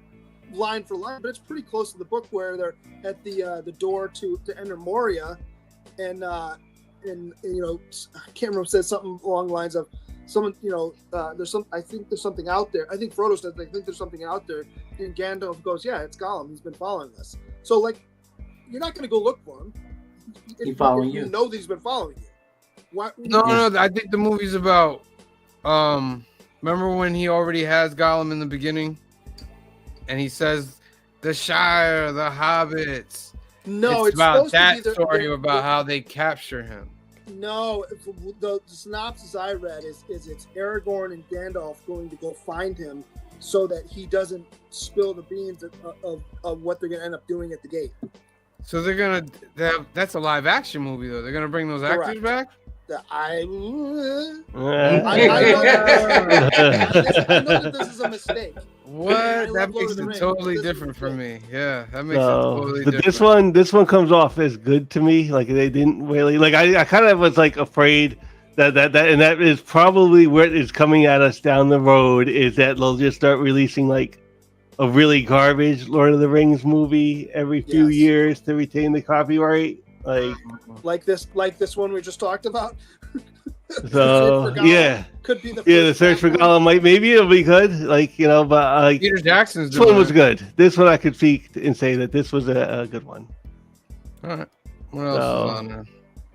Speaker 7: line for line, but it's pretty close to the book where they're at the door to enter Moria, and I can't remember, says something along the lines of someone, I think there's something out there. I think Frodo says they think there's something out there, and Gandalf goes, yeah, it's Gollum. He's been following us. So you're not going to go look for him.
Speaker 8: He's following you.
Speaker 7: You know that he's been following you.
Speaker 6: No. I think the movie's about. Remember when he already has Gollum in the beginning, and he says, "The Shire, the Hobbits."
Speaker 7: No,
Speaker 6: it's about that story about how they capture him.
Speaker 7: No, the synopsis I read is it's Aragorn and Gandalf going to go find him so that he doesn't spill the beans of what they're going to end up doing at the gate.
Speaker 6: So they're gonna that's a live action movie though. They're gonna bring those actors back.
Speaker 7: I know that this is a mistake.
Speaker 6: What? That makes it totally different for me. Yeah, that makes it totally different.
Speaker 9: This one comes off as good to me. Like they didn't really like. I kind of was like afraid that and that is probably where it is coming at us down the road. Is that they'll just start releasing like a really garbage Lord of the Rings movie every few years to retain the copyright. Like
Speaker 7: this one we just talked about.
Speaker 9: So yeah,
Speaker 7: could be
Speaker 9: the Search for Gollum. Maybe it'll be good. Like but
Speaker 6: Peter Jackson's.
Speaker 9: This one was good. This one I could speak and say that this was a good one.
Speaker 6: All right, what else is on there?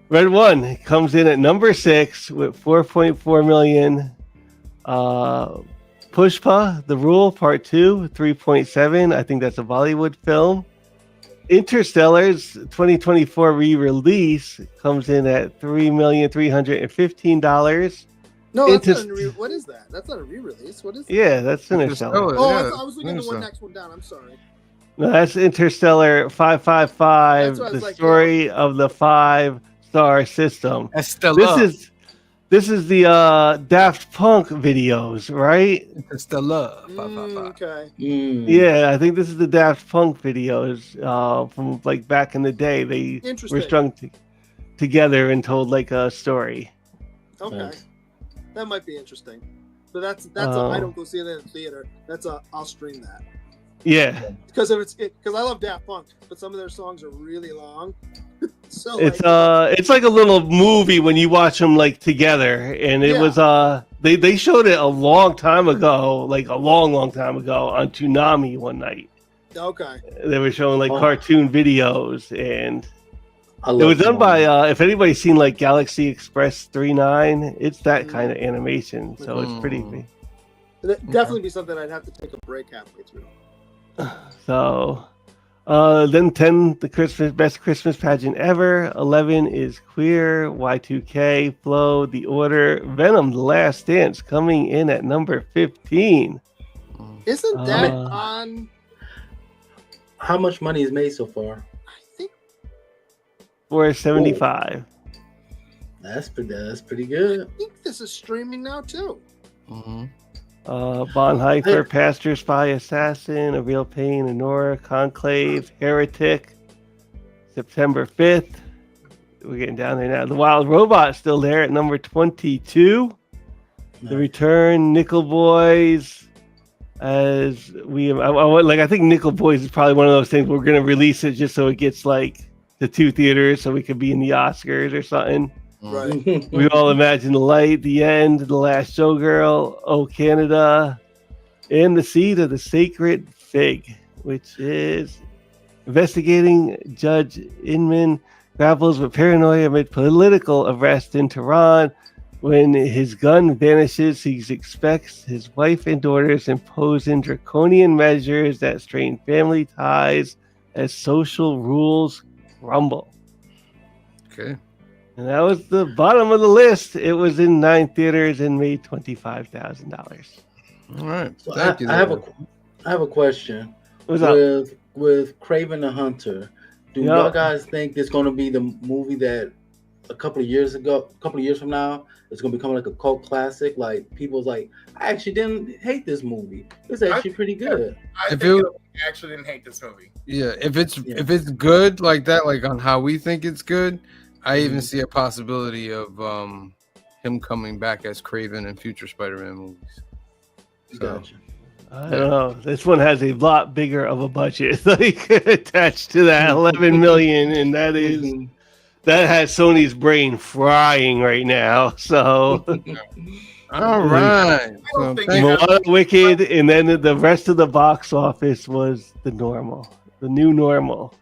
Speaker 9: Red One comes in at number 6 with 4.4 million. Pushpa, The Rule Part 2, 3.7. I think that's a Bollywood film. Interstellar's 2024 re-release comes in at $3,315,000.
Speaker 7: No, that's not what is that? That's not a re-release. What is that?
Speaker 9: Yeah, that's Interstellar.
Speaker 7: Oh, I was looking at the next one down. I'm sorry.
Speaker 9: No, that's Interstellar 555, the story of the 5-star system. This is the Daft Punk videos, right?
Speaker 6: Interstellar.
Speaker 7: Okay.
Speaker 9: Yeah, I think this is the Daft Punk videos from like back in the day. They were strung together and told like a story.
Speaker 7: Okay, that might be interesting. But that's I don't go see it in the theater. I'll stream that.
Speaker 9: Yeah,
Speaker 7: because I love Daft Punk, but some of their songs are really long. So
Speaker 9: it's like a little movie when you watch them like together, and it was they showed it a long time ago, like a long time ago on Toonami one night.
Speaker 7: Okay,
Speaker 9: they were showing like cartoon videos, and it was done by if anybody's seen like Galaxy Express 39, it's that kind of animation, so it's pretty big.
Speaker 7: It'd definitely be something I'd have to take a break halfway through.
Speaker 9: So then 10, the best Christmas pageant ever. 11 is Queer, Y2K, Flow, The Order, Venom, The Last Dance coming in at number 15.
Speaker 7: Isn't that on?
Speaker 8: How much money is made so far?
Speaker 7: I think
Speaker 9: 475.
Speaker 8: That's pretty good.
Speaker 7: I think this is streaming now too.
Speaker 9: Bonhoeffer, Pastor, Spy, Assassin, A Real Pain, Honora, Conclave, Heretic, September 5th. We're getting down there now. The Wild Robot still there at number 22. Nice. The Return, Nickel Boys. I think Nickel Boys is probably one of those things we're going to release it just so it gets like the 2 theaters so we could be in the Oscars or something.
Speaker 7: Right.
Speaker 9: We all imagine the light, the end, the last showgirl, Oh Canada, and the seed of the sacred fig, which is investigating Judge Inman grapples with paranoia amid political arrest in Tehran. When his gun vanishes, he expects his wife and daughters imposing draconian measures that strain family ties as social rules crumble.
Speaker 6: Okay.
Speaker 9: And that was the bottom of the list. It was in 9 theaters and made $25,000.
Speaker 6: All right.
Speaker 8: So
Speaker 6: Thank you.
Speaker 8: I have a question.
Speaker 9: What's up?
Speaker 8: With Kraven the Hunter, do y'all guys think it's going to be the movie that a couple of years from now, it's going to become like a cult classic? Like people's like, I actually didn't hate this movie. It's actually pretty good.
Speaker 3: I actually didn't hate this movie.
Speaker 6: Yeah, if it's good like that, like on how we think it's good. I even see a possibility of him coming back as Kraven in future Spider-Man movies. So,
Speaker 8: Gotcha.
Speaker 9: I don't know. This one has a lot bigger of a budget like attached to that 11 million, and that has Sony's brain frying right now. So,
Speaker 6: all right. So,
Speaker 9: Moana, Wicked, and then the rest of the box office was the new normal.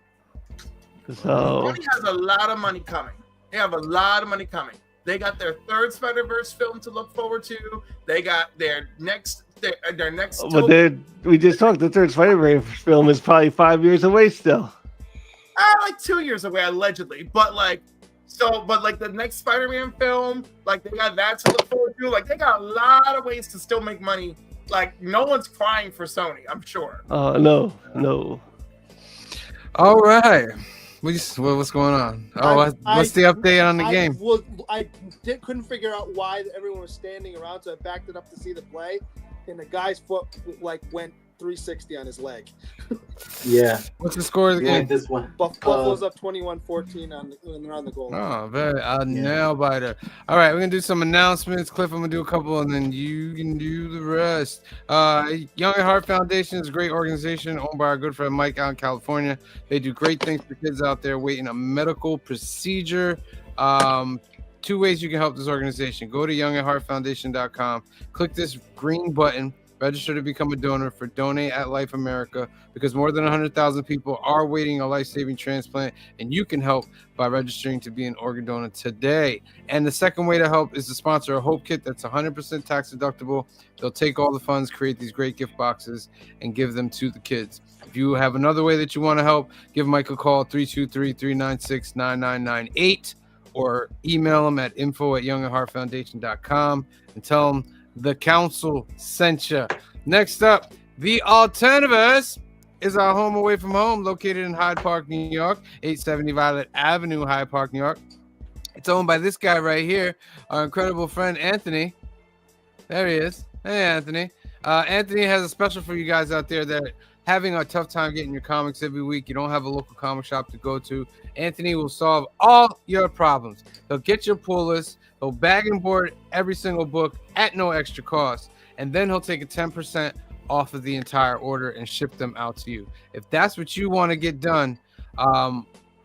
Speaker 9: So
Speaker 3: Sony has a lot of money coming. They have a lot of money coming. They got their 3rd Spider-Verse film to look forward to. They got their next.
Speaker 9: But we just talked. The 3rd Spider-Verse film is probably 5 years away still.
Speaker 3: Like 2 years away, allegedly. But the next Spider-Man film, like they got that to look forward to. Like they got a lot of ways to still make money. Like no one's crying for Sony, I'm sure.
Speaker 9: No.
Speaker 6: All right. What's going on? What's the update on the game?
Speaker 7: Couldn't figure out why everyone was standing around, so I backed it up to see the play, and the guy's foot went 360 on his leg.
Speaker 8: Yeah.
Speaker 6: What's the score of the game?
Speaker 8: This one.
Speaker 7: Buffalo's up 21-14 when they're on the goal.
Speaker 6: Oh, very nail biter. All right, we're gonna do some announcements. Cliff, I'm gonna do a couple, and then you can do the rest. Young at Heart Foundation is a great organization owned by our good friend Mike out in California. They do great things for kids out there waiting a medical procedure. 2 ways you can help this organization. Go to youngatheartfoundation.com. Click this green button. Register to become a donor for Donate at Life America, because more than 100,000 people are waiting a life-saving transplant, and you can help by registering to be an organ donor today. And the second way to help is to sponsor a Hope Kit that's 100% tax deductible. They'll take all the funds, create these great gift boxes, and give them to the kids. If you have another way that you want to help, give Mike a call, 323-396-9998, or email him at info@youngatheartfoundation.com and tell him the council sent you. Next up, The Alternatives is our home away from home, located in Hyde Park, New York, 870 Violet Avenue, Hyde Park, New York. It's owned by this guy right here, our incredible friend Anthony. There he is. Hey, Anthony. Anthony has a special for you guys out there that are having a tough time getting your comics every week. You don't have a local comic shop to go to. Anthony will solve all your problems. He'll get your pull list. He'll bag and board every single book at no extra cost. And then he'll take a 10% off of the entire order and ship them out to you. If that's what you want to get done,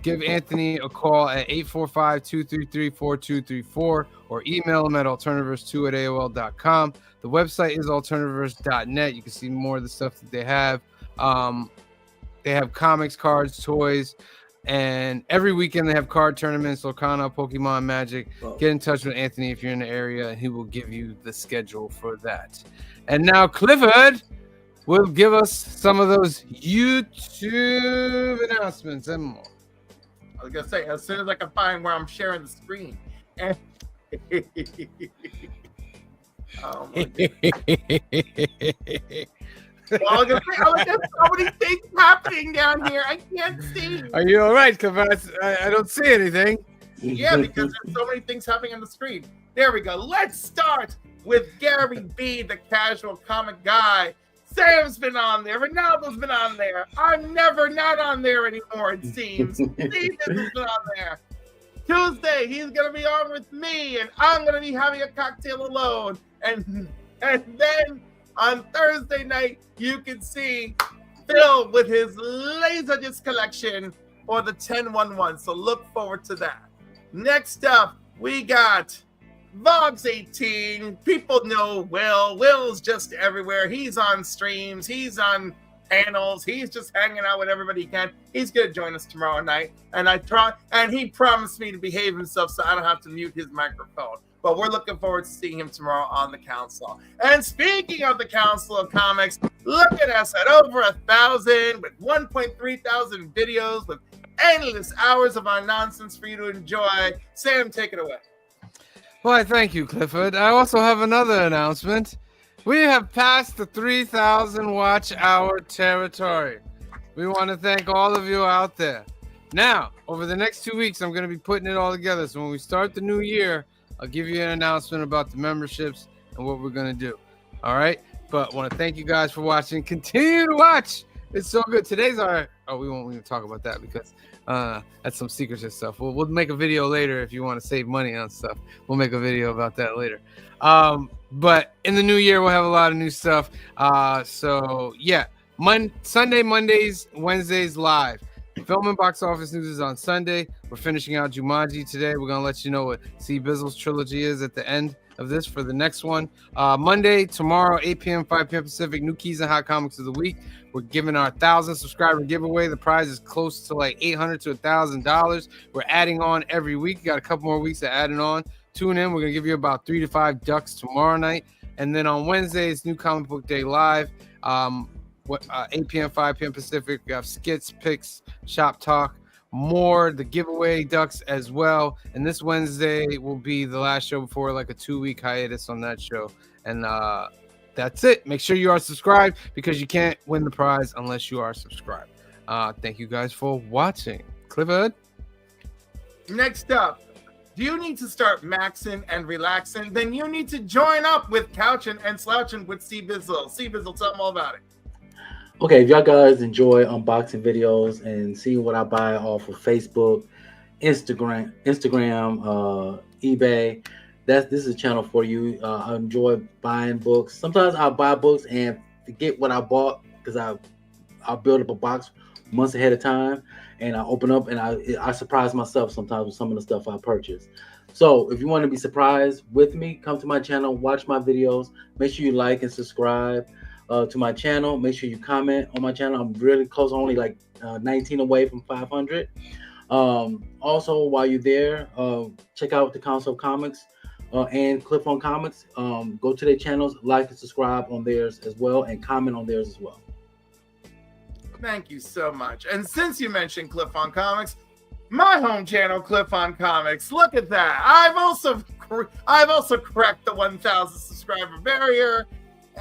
Speaker 6: give Anthony a call at 845-233-4234 or email him at alternativerse2@aol.com. The website is alternativerse.net. You can see more of the stuff that they have. They have comics, cards, toys, and every weekend they have card tournaments, Lorcana, Pokemon, Magic. Get in touch with Anthony if you're in the area, and he will give you the schedule for that. And now Clifford will give us some of those YouTube announcements and more.
Speaker 3: I was gonna say, as soon as I can find where I'm sharing the screen. Oh my God. Well, I was gonna say, there's so many things happening down here. I can't see.
Speaker 6: Are you all right, Clifford? I don't see anything.
Speaker 3: Yeah, because there's so many things happening on the screen. There we go. Let's start with Gary B, the casual comic guy. Sam's been on there. Ronaldo's been on there. I'm never not on there anymore, it seems. Steven has been on there. Tuesday, he's going to be on with me, and I'm going to be having a cocktail alone. And then on Thursday night, you can see Phil with his Laserdisc collection or the 1011. So look forward to that. Next up, we got Vogs 18. People know Will. Will's just everywhere. He's on streams. He's on panels. He's just hanging out with everybody he can. He's going to join us tomorrow night. And he promised me to behave himself so I don't have to mute his microphone. But we're looking forward to seeing him tomorrow on the Council. And speaking of the Council of Comics, look at us at over 1,000 with 1.3 thousand videos with endless hours of our nonsense for you to enjoy. Sam, take it away.
Speaker 6: Why, thank you, Clifford. I also have another announcement. We have passed the 3,000 watch hour territory. We want to thank all of you out there. Now, over the next 2 weeks, I'm going to be putting it all together. So when we start the new year, I'll give you an announcement about the memberships and what we're going to do. All right? But I want to thank you guys for watching. Continue to watch. It's so good. Today's our... Oh, we won't even talk about that because that's some secrets and stuff. We'll make a video later if you want to save money on stuff. We'll make a video about that later. But in the new year, we'll have a lot of new stuff. So, yeah. Sunday, Mondays, Wednesdays live. Film and box office news is on Sunday. We're finishing out Jumanji today. We're going to let you know what C. Bizzle's trilogy is at the end of this for the next one. Monday, tomorrow, 8 p.m., 5 p.m. Pacific, new keys and hot comics of the week. We're giving our 1,000 subscriber giveaway. The prize is close to like $800 to $1,000. We're adding on every week. We got a couple more weeks of adding on. Tune in. We're going to give you about 3 to 5 ducks tomorrow night. And then on Wednesday, it's New Comic Book Day Live. 8 p.m., 5 p.m. Pacific. We have skits, picks, shop talk, more, the giveaway ducks as well. And this Wednesday will be the last show before like a 2-week hiatus on that show. And that's it. Make sure you are subscribed because you can't win the prize unless you are subscribed. Thank you guys for watching. Clifford.
Speaker 3: Next up, do you need to start maxing and relaxing? Then you need to join up with Couchin' and Slouchin' with C Bizzle. C Bizzle, tell them all about it.
Speaker 8: Okay, if y'all guys enjoy unboxing videos and see what I buy off of Facebook, Instagram, eBay, this is a channel for you. I enjoy buying books. Sometimes I buy books and forget what I bought because I'll build up a box months ahead of time, and I open up and I surprise myself sometimes with some of the stuff I purchase. So if you want to be surprised with me, come to my channel, watch my videos. Make sure you like and subscribe to my channel. Make sure you comment on my channel. I'm really close, only like 19 away from 500. Also, while you're there, check out the Council of Comics and Cliff on Comics. Go to their channels, like and subscribe on theirs as well, and comment on theirs as well.
Speaker 3: Thank you so much. And since you mentioned Cliff on Comics, my home channel, Cliff on Comics, look at that. I've also cracked the 1,000 subscriber barrier,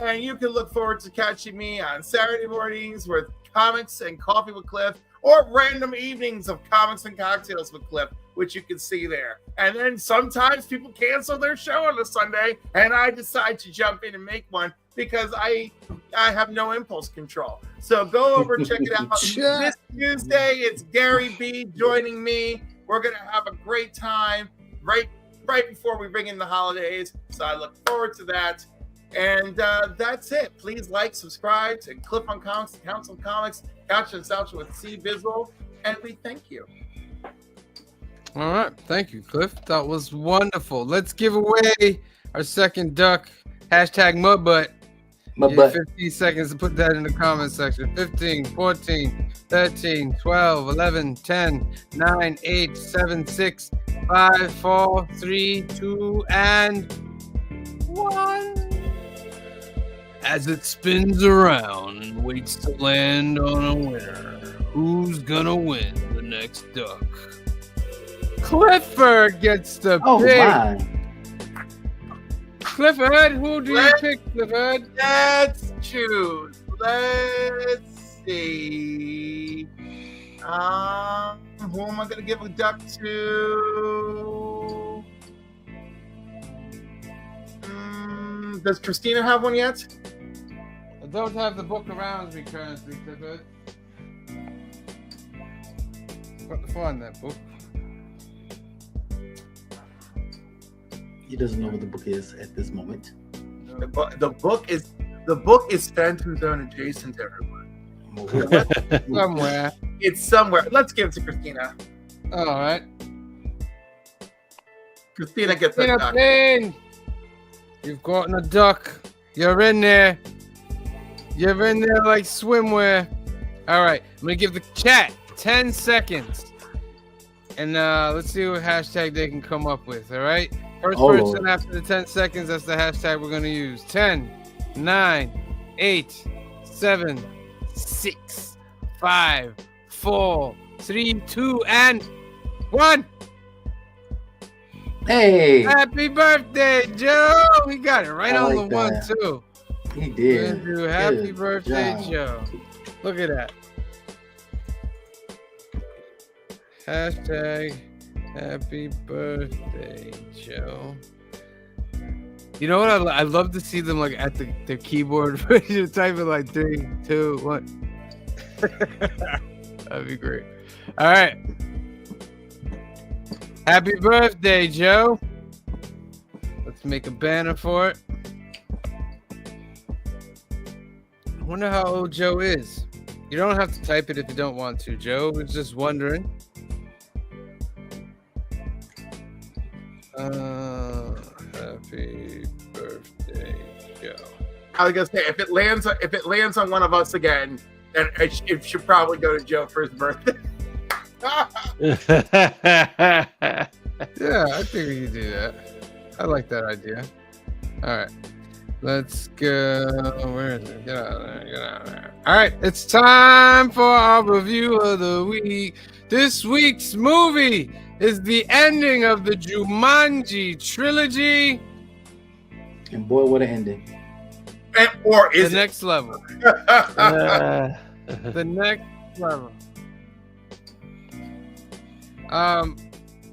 Speaker 3: and you can look forward to catching me on Saturday mornings with Comics and Coffee with Cliff, or random evenings of Comics and Cocktails with Cliff, which you can see there. And then sometimes people cancel their show on a Sunday, and I decide to jump in and make one because I have no impulse control. So go over and check it out. This Tuesday, it's Gary B joining me. We're going to have a great time right before we bring in the holidays. So I look forward to that. And that's it. Please like, subscribe to Cliff on Comics, Council of Comics, Couch and Slouch with C Bizzle, and we thank you.
Speaker 6: All right. Thank you, Cliff. That was wonderful. Let's give away our second duck. Hashtag Mudbutt. 15 seconds to put that in the comment section. 15, 14, 13, 12, 11, 10, 9, 8, 7, 6, 5, 4, 3, 2, and 1. As it spins around and waits to land on a winner, who's gonna win the next duck? Clifford gets the pick.
Speaker 8: My.
Speaker 6: Clifford, who do you pick, Clifford?
Speaker 3: Let's choose. Let's see. Who am I going to give a duck to? Does Christina have one yet?
Speaker 6: I don't have the book around me currently, Clifford. Got to find that book.
Speaker 8: He doesn't know what the book is at this moment.
Speaker 3: The book is Phantom Zone adjacent, everyone.
Speaker 6: Somewhere.
Speaker 3: It's somewhere. Let's give it to Christina.
Speaker 6: All right.
Speaker 3: Christina gets a duck.
Speaker 6: Payne, you've gotten a duck. You're in there. You're in there like swimwear. All right. I'm going to give the chat 10 seconds. And let's see what hashtag they can come up with. All right. First person after the 10 seconds, that's the hashtag we're going to use. 10, 9, 8, 7, 6, 5, 4, 3, 2, and 1.
Speaker 8: Hey.
Speaker 6: Happy birthday, Joe. He got it right on the one, too.
Speaker 8: He did.
Speaker 6: Happy birthday, Joe. Look at that. Hashtag happy birthday, Joe. You know what? I love to see them like at the keyboard. You're typing like 3, 2, 1. That'd be great. All right. Happy birthday, Joe. Let's make a banner for it. I wonder how old Joe is. You don't have to type it if you don't want to. Joe was just wondering. Happy birthday, Joe.
Speaker 3: I was gonna say if it lands on one of us again, then it should probably go to Joe for his birthday.
Speaker 6: Yeah, I think we can do that. I like that idea. All right, let's go. Where is it? Get out of there. Get out of there. All right, it's time for our review of the week. This week's movie is the ending of the Jumanji trilogy.
Speaker 8: And boy, what an ending.
Speaker 3: Or is
Speaker 6: the next level. The next level.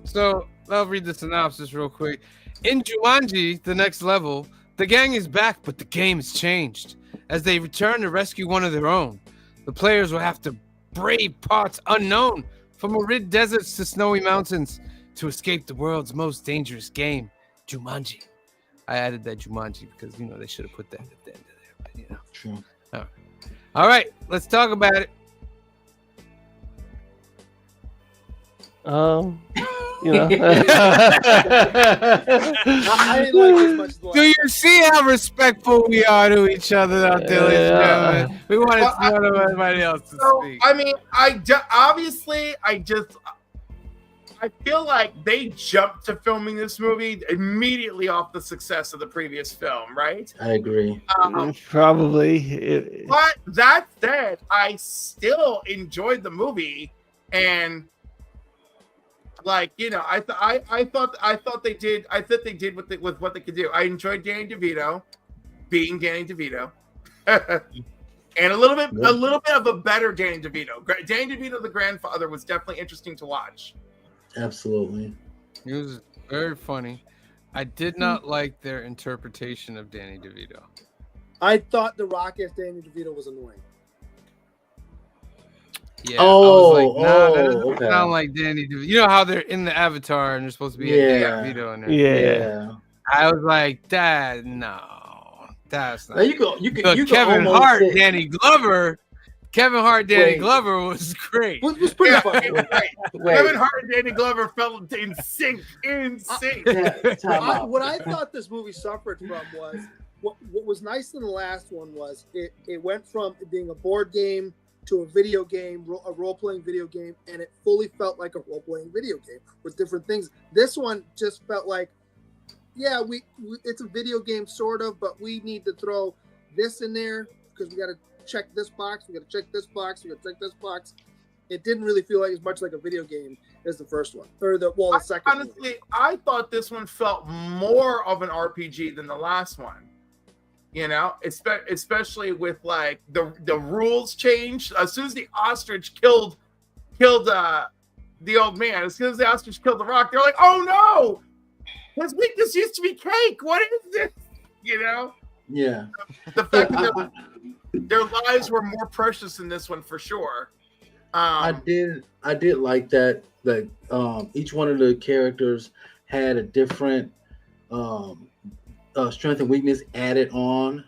Speaker 6: So I'll read the synopsis real quick. In Jumanji, the next level, the gang is back, but the game has changed. As they return to rescue one of their own, the players will have to brave parts unknown, from arid deserts to snowy mountains, to escape the world's most dangerous game, Jumanji. I added that Jumanji because, they should have put that at the end of there. But,
Speaker 8: True.
Speaker 6: All right, let's talk about it.
Speaker 7: I didn't like it as much as the
Speaker 6: Do you see how respectful we are to each other out there, ladies and gentlemen? We want to see everybody else to speak.
Speaker 3: I mean, I feel like they jumped to filming this movie immediately off the success of the previous film, right?
Speaker 8: I agree.
Speaker 9: Probably.
Speaker 3: But that said, I still enjoyed the movie, and I thought they did with what they could do. I enjoyed Danny DeVito being Danny DeVito, and a little bit of a better Danny DeVito. Danny DeVito, the grandfather, was definitely interesting to watch.
Speaker 8: Absolutely.
Speaker 6: He was very funny. I did not like their interpretation of Danny DeVito.
Speaker 7: I thought The Rock as Danny DeVito was annoying.
Speaker 6: Yeah, I was like, that doesn't sound like Danny DeVito. You know how they're in the Avatar and there's supposed to be a Danny DeVito in there.
Speaker 9: Yeah.
Speaker 6: I was like, that's not.
Speaker 8: Now you can
Speaker 6: Kevin Hart,
Speaker 8: say,
Speaker 6: Danny Glover. Kevin Hart, Danny Glover was great.
Speaker 7: It was pretty funny.
Speaker 3: Kevin Hart and Danny Glover fell in sync.
Speaker 7: What I thought this movie suffered from was what was nice in the last one was it went from it being a board game to a video game, a role-playing video game, and it fully felt like a role-playing video game with different things. This one just felt like, we it's a video game sort of, but we need to throw this in there because we got to check this box, we got to check this box, we got to check this box. It didn't really feel like as much like a video game as the first one, or the second.
Speaker 3: Honestly, movie. I thought this one felt more of an RPG than the last one. Especially with like the rules changed as soon as the ostrich killed the old man. As soon as the ostrich killed the Rock, they're like, "Oh no, his weakness used to be cake. What is this?"
Speaker 8: Yeah.
Speaker 3: The fact that their lives were more precious in this one for sure.
Speaker 8: I did like that. Like each one of the characters had a different strength and weakness added on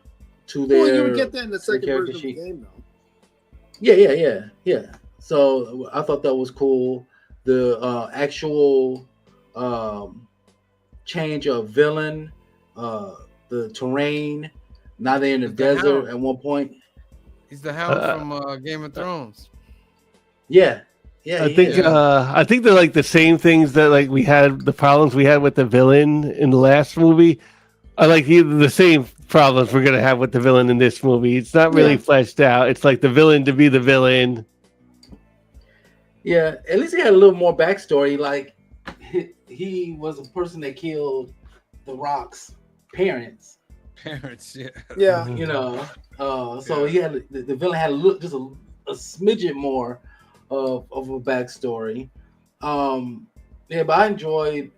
Speaker 8: to their.
Speaker 7: Well, you would get that in the second version of the game, though.
Speaker 8: Yeah. So I thought that was cool. The actual change of villain, the terrain. Now they're in the desert at one point.
Speaker 6: He's the Hound from Game of Thrones.
Speaker 8: Yeah.
Speaker 9: I think they're like the same things that like we had the problems we had with the villain in the last movie. I like the same problems we're gonna have with the villain in this movie. It's not really fleshed out. It's like the villain to be the villain.
Speaker 8: Yeah, at least he had a little more backstory. Like he was a person that killed the Rock's parents.
Speaker 7: Yeah.
Speaker 8: So he had the villain had just a smidget more of a backstory. But I enjoyed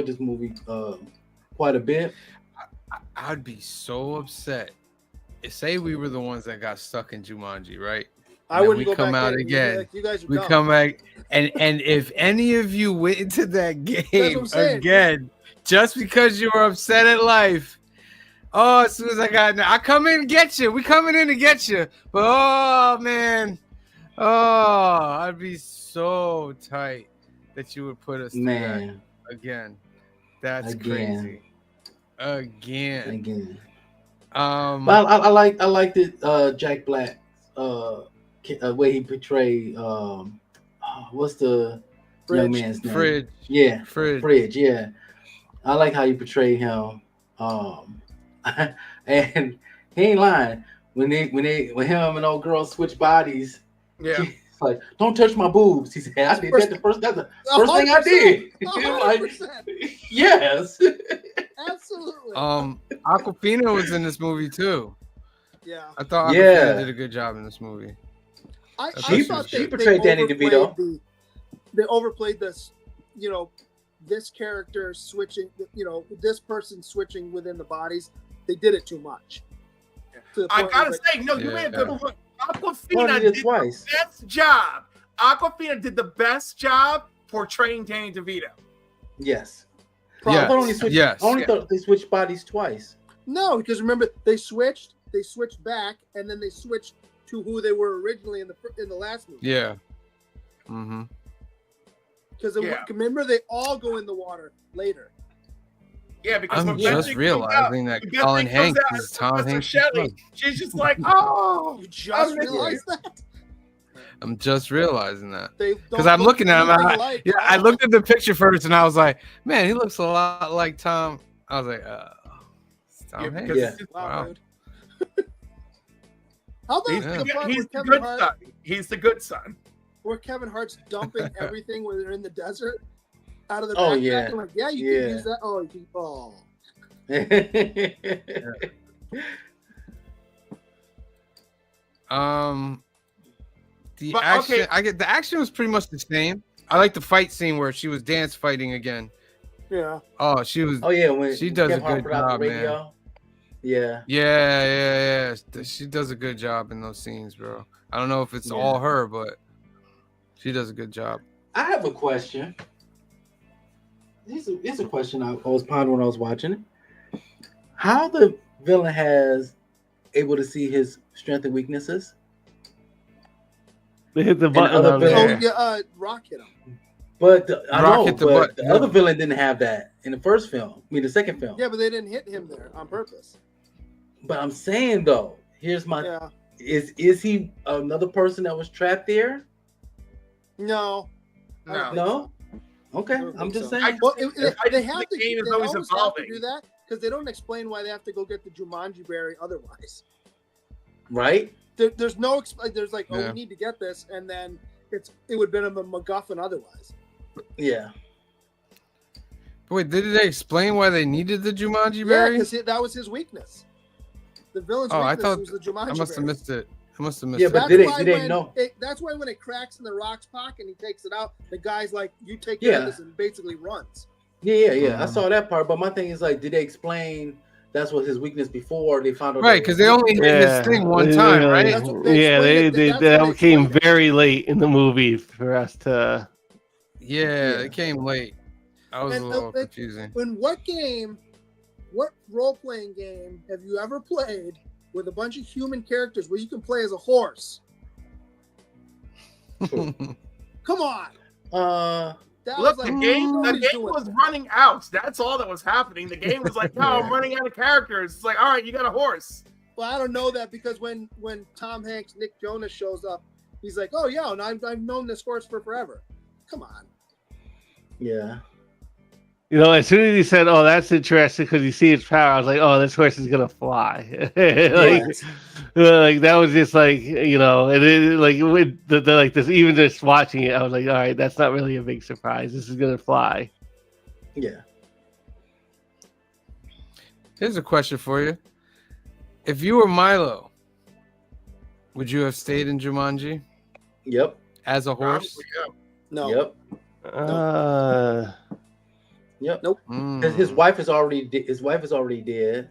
Speaker 8: this movie quite a bit.
Speaker 6: I'd be so upset if say we were the ones that got stuck in Jumanji, right?
Speaker 7: I wouldn't go
Speaker 6: come
Speaker 7: back
Speaker 6: out
Speaker 7: there.
Speaker 6: again.
Speaker 7: Like, you guys are
Speaker 6: we
Speaker 7: dumb.
Speaker 6: come back, and if any of you went into that game again, just because you were upset at life. Oh, as soon as I come in and get you. We coming in to get you. But oh man, I'd be so tight that you would put us through that again. That's crazy. Again.
Speaker 8: But I liked it. Jack Black's way he portrayed. What's the young man's name?
Speaker 6: Fridge.
Speaker 8: Yeah,
Speaker 6: Fridge.
Speaker 8: Yeah, I like how you portrayed him. And he ain't lying when him and old girl switch bodies.
Speaker 3: Yeah,
Speaker 8: he's like, "Don't touch my boobs." He said, "I did that the first. That's the first thing I did." Like, yes,
Speaker 7: absolutely.
Speaker 6: Awkwafina was in this movie too.
Speaker 7: Yeah,
Speaker 6: I thought Awkwafina did a good job in this movie.
Speaker 7: I thought
Speaker 8: she portrayed Danny DeVito.
Speaker 7: they overplayed this, this character switching, this person switching within the bodies. They did it too much. To the
Speaker 3: I
Speaker 7: point
Speaker 3: gotta
Speaker 7: where,
Speaker 3: say, no, you made a good point.
Speaker 8: Well,
Speaker 3: Aquafina
Speaker 8: he did
Speaker 3: did
Speaker 8: twice.
Speaker 3: the best job. Aquafina did the best job portraying Danny DeVito.
Speaker 8: Yes.
Speaker 6: Yeah.
Speaker 8: I thought only switched,
Speaker 6: Yes.
Speaker 8: I only thought they switched bodies twice.
Speaker 7: No, because remember they switched back, and then they switched to who they were originally in the last movie.
Speaker 6: Yeah. Mm-hmm.
Speaker 7: Because
Speaker 3: Yeah.
Speaker 7: remember they all go in the water later.
Speaker 3: Yeah, because
Speaker 6: I'm
Speaker 3: when
Speaker 6: just
Speaker 3: Betsy
Speaker 6: realizing
Speaker 3: comes
Speaker 6: that
Speaker 3: out, when
Speaker 6: Colin
Speaker 3: Betsy comes
Speaker 6: Hanks
Speaker 3: out
Speaker 6: is
Speaker 3: as
Speaker 6: Tom
Speaker 3: Professor
Speaker 6: Hanks'
Speaker 3: Shelley,
Speaker 6: son.
Speaker 3: she's just like, oh,
Speaker 7: You just
Speaker 3: I'm
Speaker 7: realized that?
Speaker 6: I'm just realizing that.
Speaker 7: They
Speaker 6: Because
Speaker 7: don't
Speaker 6: I'm
Speaker 7: look
Speaker 6: looking at him.
Speaker 7: anything
Speaker 6: I
Speaker 7: alike.
Speaker 6: looked at the picture first and I was like, man, he looks a lot like Tom. I was like, it's Tom
Speaker 3: Yeah,
Speaker 6: Hanks.
Speaker 3: because
Speaker 8: Yeah.
Speaker 7: Wow.
Speaker 6: Wow.
Speaker 7: Dude. How about
Speaker 3: he's,
Speaker 7: the
Speaker 3: the,
Speaker 7: part
Speaker 3: he's
Speaker 7: where
Speaker 3: the
Speaker 7: Kevin
Speaker 3: good
Speaker 7: Hart,
Speaker 3: son. He's the good son.
Speaker 7: where Kevin Hart's dumping everything when they're in the desert out of the
Speaker 8: Oh,
Speaker 7: backpack?
Speaker 8: yeah.
Speaker 7: I'm like, yeah, you
Speaker 8: Yeah.
Speaker 7: can use that. Oh, oh.
Speaker 6: The
Speaker 3: But,
Speaker 6: action,
Speaker 3: okay.
Speaker 6: the action was pretty much the same. I like the fight scene where she was dance fighting again.
Speaker 7: Yeah.
Speaker 6: Oh, she was.
Speaker 8: Oh yeah, when
Speaker 6: She does
Speaker 8: Kevin
Speaker 6: a
Speaker 8: Hart
Speaker 6: good
Speaker 8: put out the
Speaker 6: job, man.
Speaker 8: radio. Yeah.
Speaker 6: Yeah. She does a good job in those scenes, bro. I don't know if it's all her, but she does a good job.
Speaker 8: I have a question. It's a question I was pondering when I was watching it. How the villain has able to see his strengths and weaknesses?
Speaker 9: They hit the
Speaker 8: And
Speaker 9: button
Speaker 8: other
Speaker 9: on
Speaker 8: villains-
Speaker 9: there.
Speaker 7: Oh, yeah, Rock hit him.
Speaker 8: But I
Speaker 6: Rock
Speaker 8: know,
Speaker 6: hit the
Speaker 8: but
Speaker 6: button.
Speaker 8: the other villain didn't have that in the first film. I mean, the second film.
Speaker 7: Yeah, but they didn't hit him there on purpose.
Speaker 8: But I'm saying though, here's my:
Speaker 7: Yeah.
Speaker 8: is he another person that was trapped there?
Speaker 7: No. I don't
Speaker 3: No.
Speaker 7: think so.
Speaker 8: Okay,
Speaker 7: I don't
Speaker 8: I'm
Speaker 7: think
Speaker 8: just
Speaker 7: so.
Speaker 8: saying.
Speaker 7: Well,
Speaker 3: I
Speaker 7: they
Speaker 3: think
Speaker 7: have
Speaker 3: the
Speaker 7: to.
Speaker 3: game is
Speaker 7: They
Speaker 3: always
Speaker 7: always have
Speaker 3: evolving.
Speaker 7: to do that because they don't explain why they have to go get the Jumanji berry otherwise.
Speaker 8: Right?
Speaker 7: There's no. There's like, oh,
Speaker 6: Yeah.
Speaker 7: we need to get this, and then it would have been a MacGuffin otherwise.
Speaker 8: Yeah.
Speaker 6: Wait, did they explain why they needed the Jumanji
Speaker 7: Yeah,
Speaker 6: berry?
Speaker 7: because that was his weakness. The villain's
Speaker 6: Oh, I
Speaker 7: weakness
Speaker 6: thought
Speaker 7: was the Jumanji
Speaker 6: I must have
Speaker 7: berry.
Speaker 6: missed it. I must have missed
Speaker 8: Yeah,
Speaker 6: it.
Speaker 8: but
Speaker 7: That's
Speaker 8: did
Speaker 7: why
Speaker 8: they
Speaker 7: when
Speaker 8: know?
Speaker 7: that's why when it cracks in the Rock's pocket and he takes it out, the guy's like, "You take care of
Speaker 8: Yeah.
Speaker 7: this," and basically runs.
Speaker 8: Yeah. I
Speaker 6: Mhm.
Speaker 8: saw that part, but my thing is like, did they explain that's what his weakness before they found out?
Speaker 6: Right, because they only hit his thing one time, right?
Speaker 7: That's what they explained it- that's
Speaker 9: that
Speaker 7: when they
Speaker 9: came
Speaker 7: explained it.
Speaker 9: very late in the movie for us to.
Speaker 6: Yeah, it came late. That was
Speaker 7: And,
Speaker 6: a little
Speaker 7: it-
Speaker 6: confusing.
Speaker 7: In what role-playing game have you ever played with a bunch of human characters where you can play as a horse? Come on. That
Speaker 3: Look,
Speaker 7: was
Speaker 3: the
Speaker 7: like,
Speaker 3: game
Speaker 7: nobody's doing
Speaker 3: was
Speaker 7: that.
Speaker 3: running out. That's all that was happening. The game was like, no, I'm running out of characters. It's like, all right, you got a horse.
Speaker 7: Well, I don't know that because when Tom Hanks, Nick Jonas shows up, he's like, "Oh yeah, and I've known this horse for forever." Come on.
Speaker 8: Yeah.
Speaker 9: You know, as soon as he said, "Oh, that's interesting," because you see its power, I was like, "Oh, this horse is gonna fly." like that was just like, you know, and it, like with the like this, even just watching it, I was like, "All right, that's not really a big surprise. This is gonna fly."
Speaker 8: Yeah.
Speaker 6: Here's a question for you. If you were Milo, would you have stayed in Jumanji
Speaker 8: Yep.
Speaker 6: as a horse?
Speaker 7: No.
Speaker 8: Yep. Yep.
Speaker 7: Nope.
Speaker 8: His wife is already dead.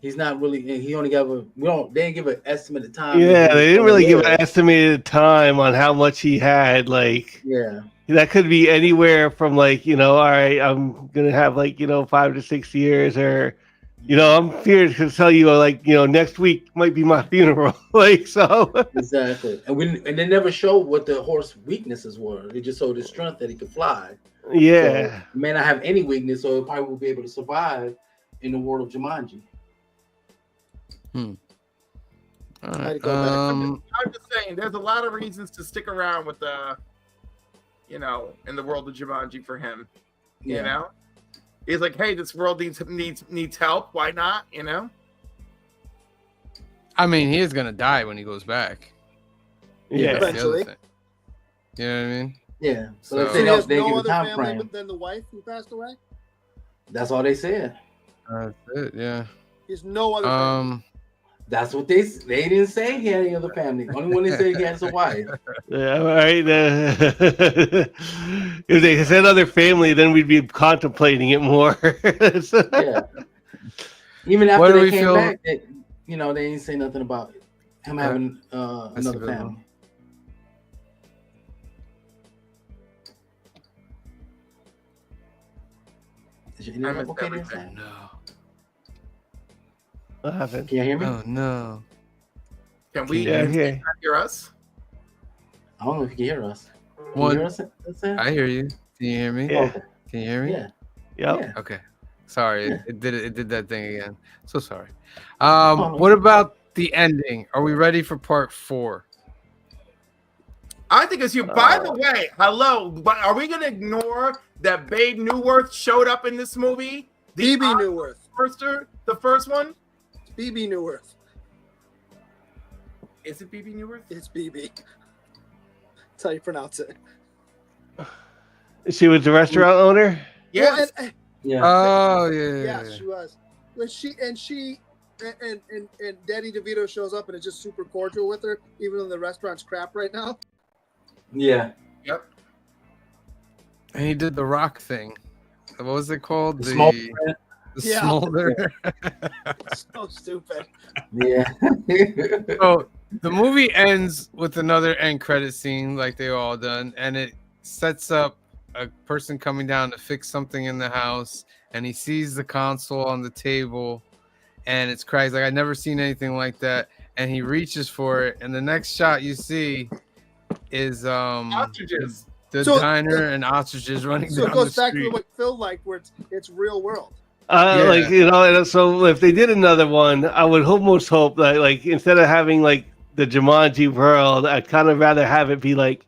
Speaker 8: He's not really. He only got a. They didn't give an estimated time.
Speaker 9: Yeah, they didn't really give an estimated time on how much he had. Like,
Speaker 8: Yeah.
Speaker 9: that could be anywhere from like, you know, all right, I'm gonna have like, you know, 5 to 6 years, or, you know, I'm feared to tell you like, you know, next week might be my funeral. Like, so
Speaker 8: Exactly. And they never showed what the horse weaknesses were. They just showed his strength that he could fly.
Speaker 9: yeah.
Speaker 8: So, he may not have any weakness, so he probably will be able to survive in the world of Jumanji.
Speaker 6: All right.
Speaker 7: I'd go back.
Speaker 3: I'm just saying, there's a lot of reasons to stick around with the, you know, in the world of Jumanji for him. You
Speaker 8: Yeah.
Speaker 3: know, he's like, hey, this world needs help. Why not? You know.
Speaker 6: I mean, he is gonna die when he goes back.
Speaker 9: Yeah.
Speaker 6: That's the other
Speaker 7: Eventually.
Speaker 6: thing. You know what I mean?
Speaker 8: Yeah. So
Speaker 6: So-
Speaker 8: they
Speaker 7: So
Speaker 8: say
Speaker 7: he has
Speaker 8: they
Speaker 7: no
Speaker 8: give a
Speaker 7: other
Speaker 8: time
Speaker 7: family
Speaker 8: frame.
Speaker 7: than the wife who passed away.
Speaker 8: That's all they said.
Speaker 6: That's it. Yeah.
Speaker 7: He has no other family.
Speaker 8: That's what they didn't say he had any other family. Only one they said he has a wife.
Speaker 9: Yeah, all right. If they said other family, then we'd be contemplating it more.
Speaker 8: Yeah. Even
Speaker 6: What
Speaker 8: after
Speaker 6: do
Speaker 8: they
Speaker 6: we
Speaker 8: came
Speaker 6: feel-
Speaker 8: back, they didn't say nothing about him having another
Speaker 6: good.
Speaker 8: family. Is your
Speaker 3: I
Speaker 8: internet
Speaker 3: missed
Speaker 8: okay there,
Speaker 3: everything.
Speaker 8: Sam?
Speaker 6: No.
Speaker 9: What happened?
Speaker 8: Can you hear me?
Speaker 6: Oh no.
Speaker 3: Can we
Speaker 9: Yeah,
Speaker 3: can
Speaker 9: yeah.
Speaker 3: you not hear us?
Speaker 8: I don't know if you can hear us. Can you
Speaker 6: One.
Speaker 8: hear us, Sam?
Speaker 6: I hear you. Can you hear me?
Speaker 9: Yeah.
Speaker 8: Okay.
Speaker 6: Can you hear me?
Speaker 8: Yeah.
Speaker 9: Yep.
Speaker 8: Yeah.
Speaker 6: Okay. Sorry,
Speaker 8: Yeah.
Speaker 6: it did that thing again. So sorry.
Speaker 8: no.
Speaker 6: What about the ending? Are we ready for part 4?
Speaker 3: I think it's you. By the way, hello. But are we gonna ignore that Babe Newworth showed up in this movie?
Speaker 7: BB Newworth.
Speaker 3: The first one?
Speaker 7: It's BB Newworth.
Speaker 3: Is it BB Newworth?
Speaker 7: It's BB. That's how you pronounce it.
Speaker 9: She was the restaurant owner.
Speaker 3: Yes.
Speaker 7: Well, and,
Speaker 8: Yeah.
Speaker 6: Oh yeah.
Speaker 7: yes, she was. When she and Danny DeVito shows up and is just super cordial with her, even though the restaurant's crap right now.
Speaker 8: Yeah.
Speaker 3: Yep.
Speaker 6: And he did the rock thing. What was it called?
Speaker 8: The small
Speaker 6: The
Speaker 7: Yeah.
Speaker 6: smolder.
Speaker 7: So stupid.
Speaker 8: Yeah.
Speaker 6: So the movie ends with another end credit scene, like they all done, and it sets up a person coming down to fix something in the house, and he sees the console on the table, and it's crazy. Like I've never seen anything like that, and he reaches for it, and the next shot you see is
Speaker 3: Ostriches.
Speaker 6: the
Speaker 7: So-
Speaker 6: diner and ostriches running
Speaker 7: So
Speaker 6: down
Speaker 7: it goes
Speaker 6: the
Speaker 7: back
Speaker 6: street.
Speaker 7: to what Phil liked, where it's real world.
Speaker 6: Yeah.
Speaker 9: Like and so if they did another one, I would almost hope that like instead of having like the Jumanji world, I'd kind of rather have it be like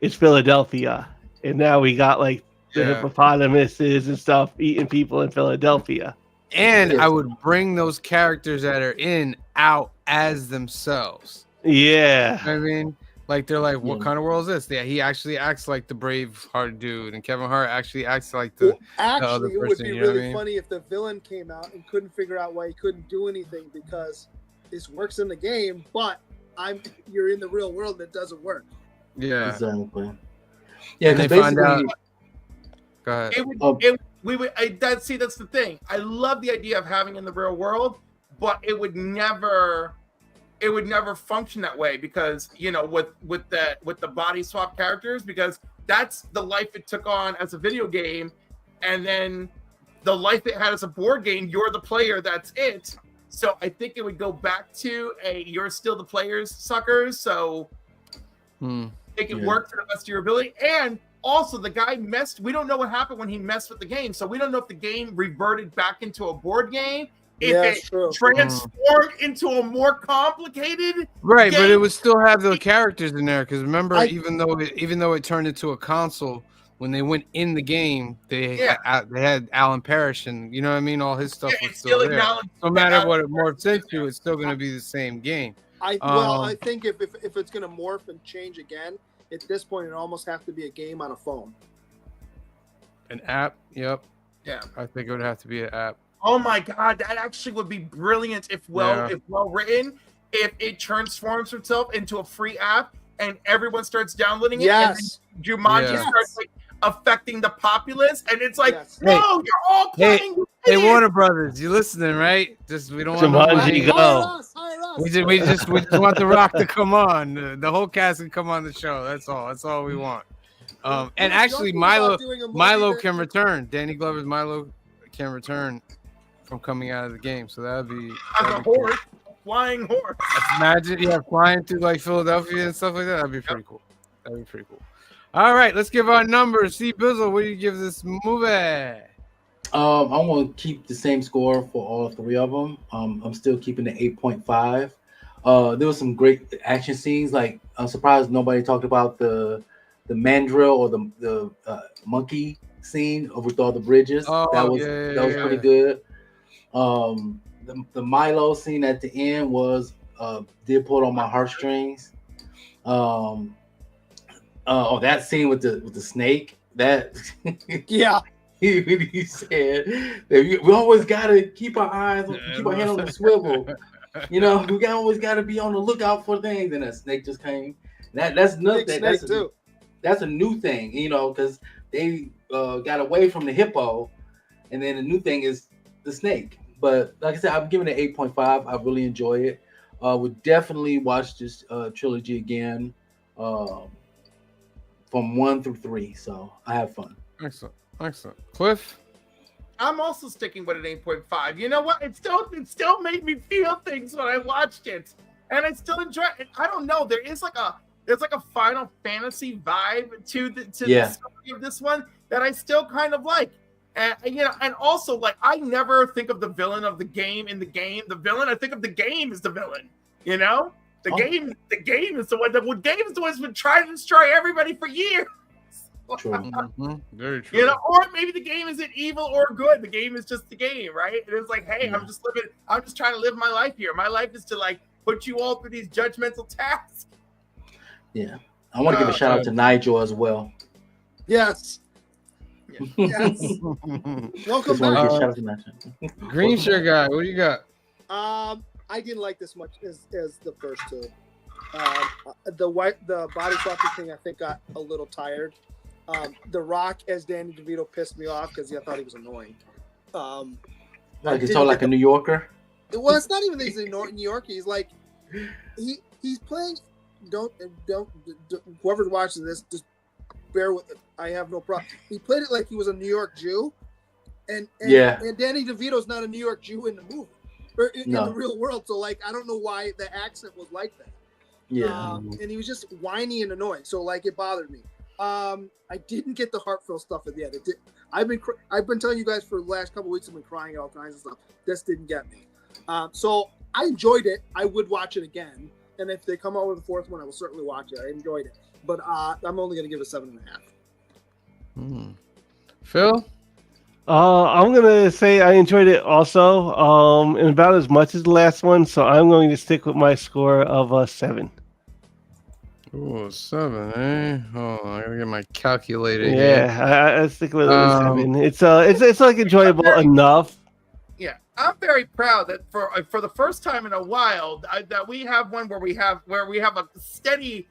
Speaker 9: it's Philadelphia, and now we got like the
Speaker 6: Yeah.
Speaker 9: hippopotamuses and stuff eating people in Philadelphia.
Speaker 6: And
Speaker 8: Yeah.
Speaker 6: I would bring those characters that are in out as themselves.
Speaker 9: Yeah,
Speaker 6: I mean, like they're like, what
Speaker 8: Yeah.
Speaker 6: kind of world is this? Yeah, he actually acts like the brave heart dude, and Kevin Hart actually acts like the.
Speaker 7: Well, actually,
Speaker 6: other
Speaker 7: it would
Speaker 6: person,
Speaker 7: be
Speaker 6: you know what I
Speaker 7: really
Speaker 6: mean?
Speaker 7: funny if the villain came out and couldn't figure out why he couldn't do anything because this works in the game, but you're in the real world and it doesn't work.
Speaker 6: Yeah.
Speaker 8: Exactly. Yeah,
Speaker 6: And they
Speaker 8: because
Speaker 6: find
Speaker 8: basically,
Speaker 6: out. Go ahead.
Speaker 3: It would,
Speaker 8: Oh.
Speaker 3: we would. That's the thing. I love the idea of having in the real world, but it would never function that way because with the body swap characters, because that's the life it took on as a video game, and then the life it had as a board game. You're the player. That's it. So I think it would go back to you're still the players, suckers. So make it
Speaker 8: Yeah.
Speaker 3: work to the best of your ability. And also, the guy we don't know what happened when he messed with the game. So we don't know if the game reverted back into a board game, if
Speaker 7: Yeah,
Speaker 3: it
Speaker 7: it's true.
Speaker 3: transformed into a more complicated.
Speaker 6: Right, but it
Speaker 3: game.
Speaker 6: would still have the characters in there because remember,
Speaker 7: I-
Speaker 6: even though it turned into a console, when they went in the game, they had Alan Parrish and you know what I mean. All his stuff
Speaker 3: Yeah,
Speaker 6: was
Speaker 3: it's
Speaker 6: still there.
Speaker 3: acknowledged
Speaker 6: No
Speaker 3: that
Speaker 6: matter what it morphs into, it's still going to be the same game.
Speaker 7: I think if it's gonna morph and change again, at this point it almost have to be a game on a phone.
Speaker 6: An app, yep.
Speaker 3: Yeah.
Speaker 6: I think it would have to be an app.
Speaker 3: Oh my god, that actually would be brilliant if well written. If it transforms itself into a free app and everyone starts downloading it,
Speaker 7: Yes.
Speaker 3: and then Jumanji
Speaker 6: Yeah.
Speaker 3: starts like affecting the populace, and it's like,
Speaker 7: Yes.
Speaker 3: no, you're all playing. with
Speaker 6: Hey,
Speaker 3: idiots.
Speaker 6: Warner Brothers, you listening, right? Just we don't want
Speaker 9: Jumanji,
Speaker 6: no-
Speaker 9: go.
Speaker 7: Hire us.
Speaker 6: we just want The Rock to come on. The whole cast can come on the show. That's all. That's all we want. And
Speaker 7: We're
Speaker 6: actually,
Speaker 7: joking about
Speaker 6: Milo
Speaker 7: doing a movie
Speaker 6: Milo
Speaker 7: that-
Speaker 6: can return. Danny Glover's Milo can return from coming out of the game. So
Speaker 3: As a
Speaker 6: that'd be
Speaker 3: horse, flying horse.
Speaker 6: imagine, flying through like Philadelphia and stuff like that. That'd be pretty cool. That'd be pretty cool. All right, let's give our numbers. See, Bizzle, what do you give this movie?
Speaker 8: I'm going to keep the same score for all three of them. I'm still keeping the 8.5. There was some great action scenes. Like I'm surprised nobody talked about the mandrill or the monkey scene with all the bridges.
Speaker 6: Oh,
Speaker 8: that was
Speaker 6: yeah.
Speaker 8: pretty good. The Milo scene at the end was did pull on my heartstrings. That scene with the snake. That
Speaker 7: Yeah.
Speaker 8: he said that we always gotta keep our eyes, keep our hand on the swivel. You know, we always got to be on the lookout for things. And a snake just came. That's nothing. That's a new thing, you know, because they got away from the hippo, and then the new thing is the snake. But like I said, I'm giving it 8.5. I really enjoy it. Would definitely watch this trilogy again, from 1 through 3. So I have fun.
Speaker 6: Excellent. Cliff?
Speaker 3: I'm also sticking with an 8.5. You know what? It still made me feel things when I watched it, and I still enjoy it. I don't know. There's like a Final Fantasy vibe to the story of this one that I still kind of like. And you know, and also like I never think of the villain of the game in the game. The villain, I think of the game as the villain. You know, the game is the one that's been trying to destroy everybody for years.
Speaker 6: True. Very true.
Speaker 3: You know, or maybe the game isn't evil or good. The game is just the game, right? And it's like, hey, I'm just trying to live my life here. My life is to like put you all through these judgmental tasks.
Speaker 8: Yeah, I want to give a shout out to Nigel as well.
Speaker 7: Yes. Welcome back.
Speaker 6: Green shirt guy, what do you got?
Speaker 7: I didn't like this much as the first two. The body swapping thing I think got a little tired. The Rock as Danny DeVito pissed me off because I thought he was annoying.
Speaker 8: Like he's like a New Yorker.
Speaker 7: Well, it's not even that he's a New Yorker. He's like he's playing. Don't whoever's watching this, just bear with it. I have no problem. He played it like he was a New York Jew, and Danny DeVito's not a New York Jew in the movie or in the real world. So like, I don't know why the accent was like that.
Speaker 8: Yeah,
Speaker 7: and he was just whiny and annoying. So like, it bothered me. I didn't get the heartfelt stuff at the end. It did. I've been telling you guys for the last couple of weeks. I've been crying at all kinds of stuff. This didn't get me. So I enjoyed it. I would watch it again. And if they come out with a fourth one, I will certainly watch it. I enjoyed it. But I'm only going to give it 7.5.
Speaker 6: Phil?
Speaker 9: I'm going to say I enjoyed it also, and about as much as the last one. So I'm going to stick with my score of 7.
Speaker 6: Ooh, 7, eh? Oh, I gotta get my calculator.
Speaker 9: Yeah, I stick with 7. It's like enjoyable enough.
Speaker 3: Yeah, I'm very proud that for the first time in a while that we have one where we have a steady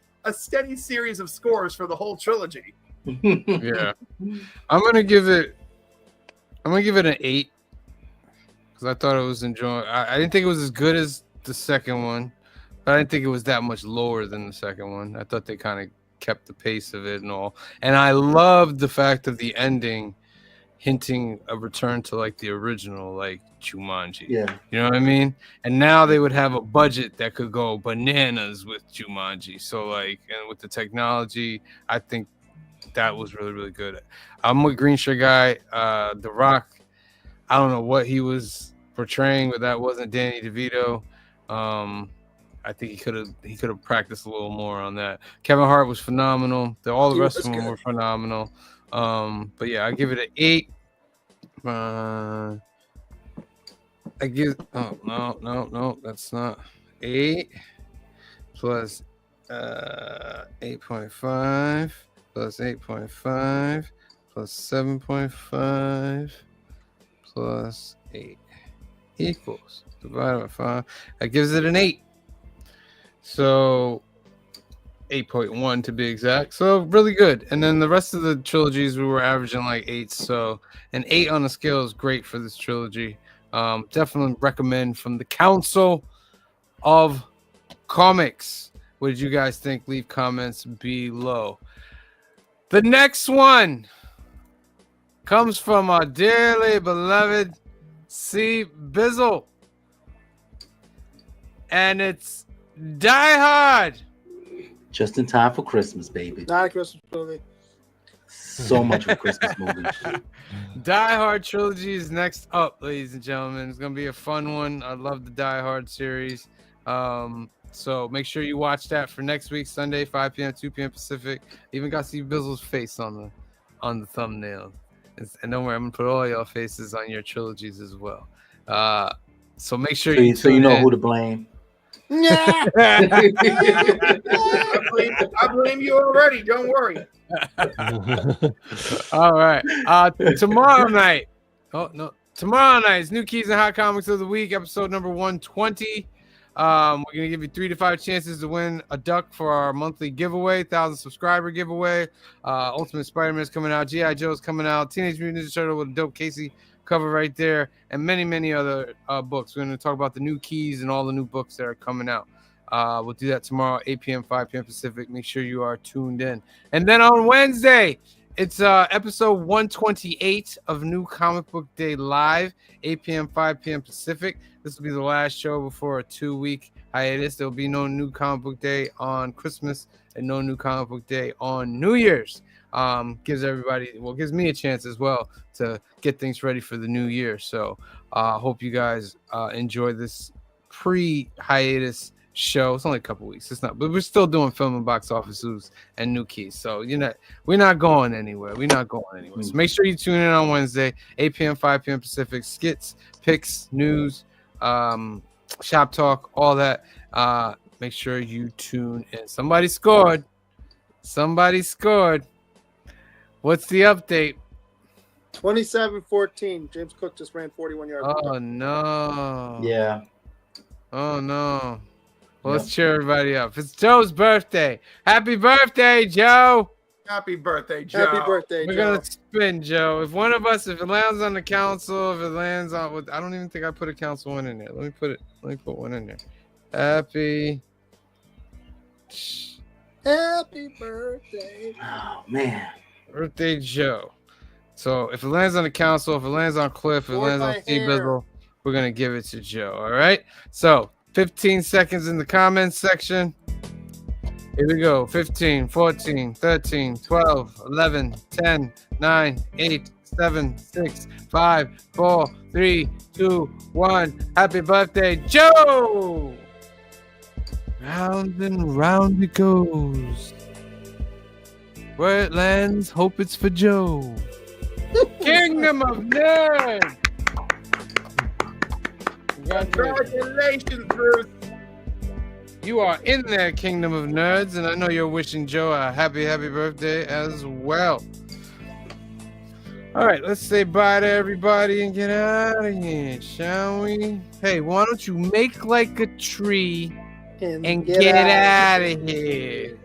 Speaker 3: series of scores for the whole trilogy.
Speaker 6: Yeah, I'm gonna give it an 8 because I thought it was enjoyable. I didn't think it was as good as the second one, but I didn't think it was that much lower than the second one. I thought they kind of kept the pace of it and all, and I loved the fact of the ending hinting a return to like the original, like Jumanji.
Speaker 8: Yeah,
Speaker 6: you know what I mean. And now they would have a budget that could go bananas with Jumanji. So like, and with the technology, I think that was really, really good. I'm with Green Shirt Guy. The Rock, I don't know what he was portraying, but that wasn't Danny DeVito. I think he could have practiced a little more on that. Kevin Hart was phenomenal. All the rest of them were phenomenal. But yeah, I give it an 8. I give no, that's not 8 plus 8.5 plus 8.5 plus 7.5 plus 8 equals divided by 5. That gives it an 8. So 8.1 to be exact. So really good. And then the rest of the trilogies we were averaging like 8s. So an 8 on the scale is great for this trilogy. Definitely recommend from the Council of Comics. What did you guys think? Leave comments below. The next one comes from our dearly beloved C. Bizzle. And it's Die Hard.
Speaker 8: Just in time for Christmas, baby.
Speaker 7: Not a Christmas movie.
Speaker 8: So much of a Christmas movie.
Speaker 6: Die Hard trilogy is next up, ladies and gentlemen. It's gonna be a fun one. I love the Die Hard series. So make sure you watch that for next week, Sunday, 5 p.m., 2 p.m. Pacific. Even got Steve Bizzle's face on the thumbnail. And don't worry, I'm gonna put all y'all faces on your trilogies as well. So make sure
Speaker 8: you know who to blame.
Speaker 7: Yeah.
Speaker 3: I blame you already. Don't worry.
Speaker 6: All right. Tomorrow night. Oh no. Tomorrow night is New Keys and Hot Comics of the Week, episode number 120. We're gonna give you 3 to 5 chances to win a duck for our monthly giveaway, 1,000 subscriber giveaway. Ultimate Spider-Man is coming out. G.I. Joe is coming out. Teenage Mutant Ninja Turtle with a dope Casey cover right there, and many, many other books. We're gonna talk about the new keys and all the new books that are coming out. We'll do that tomorrow, 8 p.m., 5 p.m. Pacific. Make sure you are tuned in. And then on Wednesday, it's episode 128 of New Comic Book Day Live, 8 p.m., 5 p.m. Pacific. This will be the last show before a 2-week hiatus. There will be no New Comic Book Day on Christmas and no New Comic Book Day on New Year's. Gives me a chance as well to get things ready for the new year. So hope you guys enjoy this pre-hiatus show. It's only a couple weeks. It's not, but we're still doing film and box office news and new keys. So we're not going anywhere. So make sure you tune in on Wednesday, 8 p.m., 5 p.m. Pacific. Skits, picks, news, shop talk, all that. Make sure you tune in. Somebody scored. What's the update?
Speaker 7: 27-14. James Cook just ran 41 yards.
Speaker 6: Oh no.
Speaker 8: Yeah.
Speaker 6: Oh no. Well, let's cheer everybody up. It's Joe's birthday. Happy birthday, Joe.
Speaker 3: Happy birthday, Joe.
Speaker 7: Happy birthday,
Speaker 6: We're
Speaker 7: Joe.
Speaker 6: gonna spin, Joe. If one of us, if it lands on the council, if it lands on, I don't even think I put a council one in there. Let me put one in there. Happy
Speaker 7: birthday.
Speaker 8: Oh man.
Speaker 6: Birthday, Joe. So if it lands on the council, if it lands on Cliff, if it lands on Steve Bizzle, we're gonna give it to Joe. All right. So 15 seconds in the comments section. Here we go. 15, 14, 13, 12, 11, 10, 9, 8, 7, 6, 5, 4, 3, 2, 1. Happy birthday, Joe! Round and round it goes. Where it lands, hope it's for Joe. Kingdom of Nerds!
Speaker 3: Congratulations, Bruce.
Speaker 6: You are in there, Kingdom of Nerds, and I know you're wishing Joe a happy birthday as well. All right, let's say bye to everybody and get out of here, shall we? Hey, why don't you make like a tree and get out of here?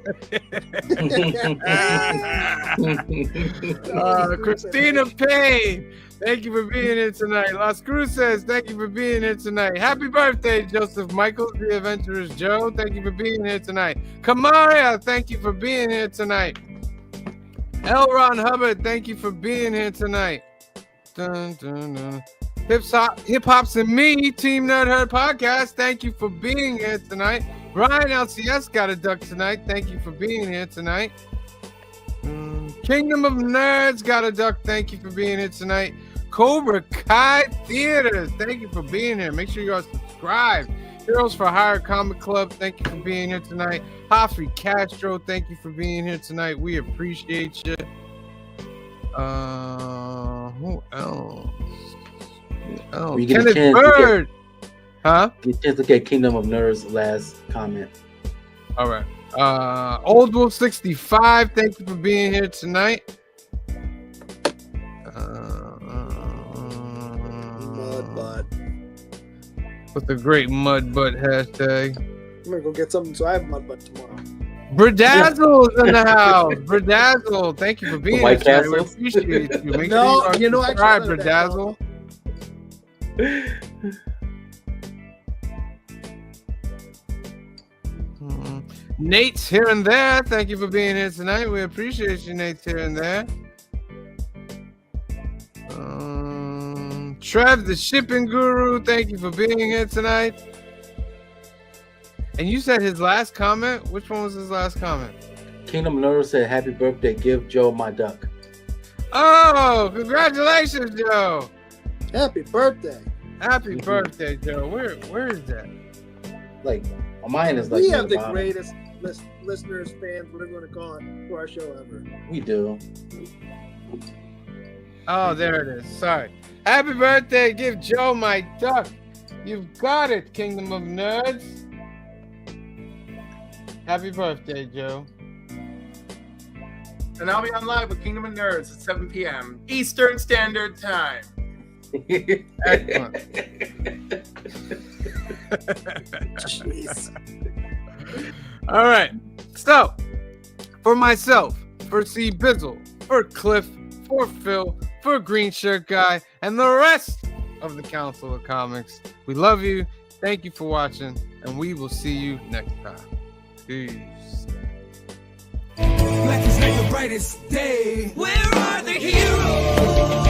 Speaker 6: Christina Payne, thank you for being here tonight. Las Cruces, thank you for being here tonight. Happy birthday, Joseph Michaels, the Adventurous Joe. Thank you for being here tonight. Kamaria, thank you for being here tonight. L. Ron Hubbard, thank you for being here tonight. Dun, dun, dun. Hip Hops and Me, Team Nerd Herd Podcast, thank you for being here tonight. Ryan LCS got a duck tonight. Thank you for being here tonight. Kingdom of Nerds got a duck. Thank you for being here tonight. Cobra Kai Theaters, thank you for being here. Make sure you are subscribed. Heroes for Hire Comic Club, thank you for being here tonight. Hoffrey Castro, thank you for being here tonight. We appreciate you. Who else? Kenneth Bird. Huh?
Speaker 8: You just look at Kingdom of Nerds' last comment.
Speaker 6: All right. Old Wolf 65, thank you for being here tonight.
Speaker 7: Mud butt.
Speaker 6: With the great mud butt hashtag.
Speaker 7: I'm gonna go get something so I have mud butt tomorrow.
Speaker 6: Berdazzle's in the house. Berdazzle, thank you for being here tonight. We appreciate you. Make sure you subscribe, Berdazzle. Nate's here and there. Thank you for being here tonight. We appreciate you, Nate's here and there. Trev, the shipping guru. Thank you for being here tonight. And you said his last comment? Which one was his last comment?
Speaker 8: Kingdom of Nerds said, "Happy birthday, give Joe my duck."
Speaker 6: Oh, congratulations, Joe.
Speaker 7: Happy birthday.
Speaker 6: Happy birthday, Joe. Where is that?
Speaker 8: Like, mine is like.
Speaker 7: We have the greatest listeners, fans, whatever you want to call it, for our show ever.
Speaker 8: We do.
Speaker 6: Oh, there it is. Sorry. Happy birthday. Give Joe my duck. You've got it, Kingdom of Nerds. Happy birthday, Joe.
Speaker 3: And I'll be on live with Kingdom of Nerds at 7 p.m. Eastern Standard Time.
Speaker 6: Excellent.
Speaker 4: Jeez.
Speaker 6: All right. So, for myself, for C Bizzle, for Cliff, for Phil, for Green Shirt Guy, and the rest of the Council of Comics, we love you. Thank you for watching, and we will see you next time. Peace.
Speaker 5: Black is not the brightest day. Where are the heroes?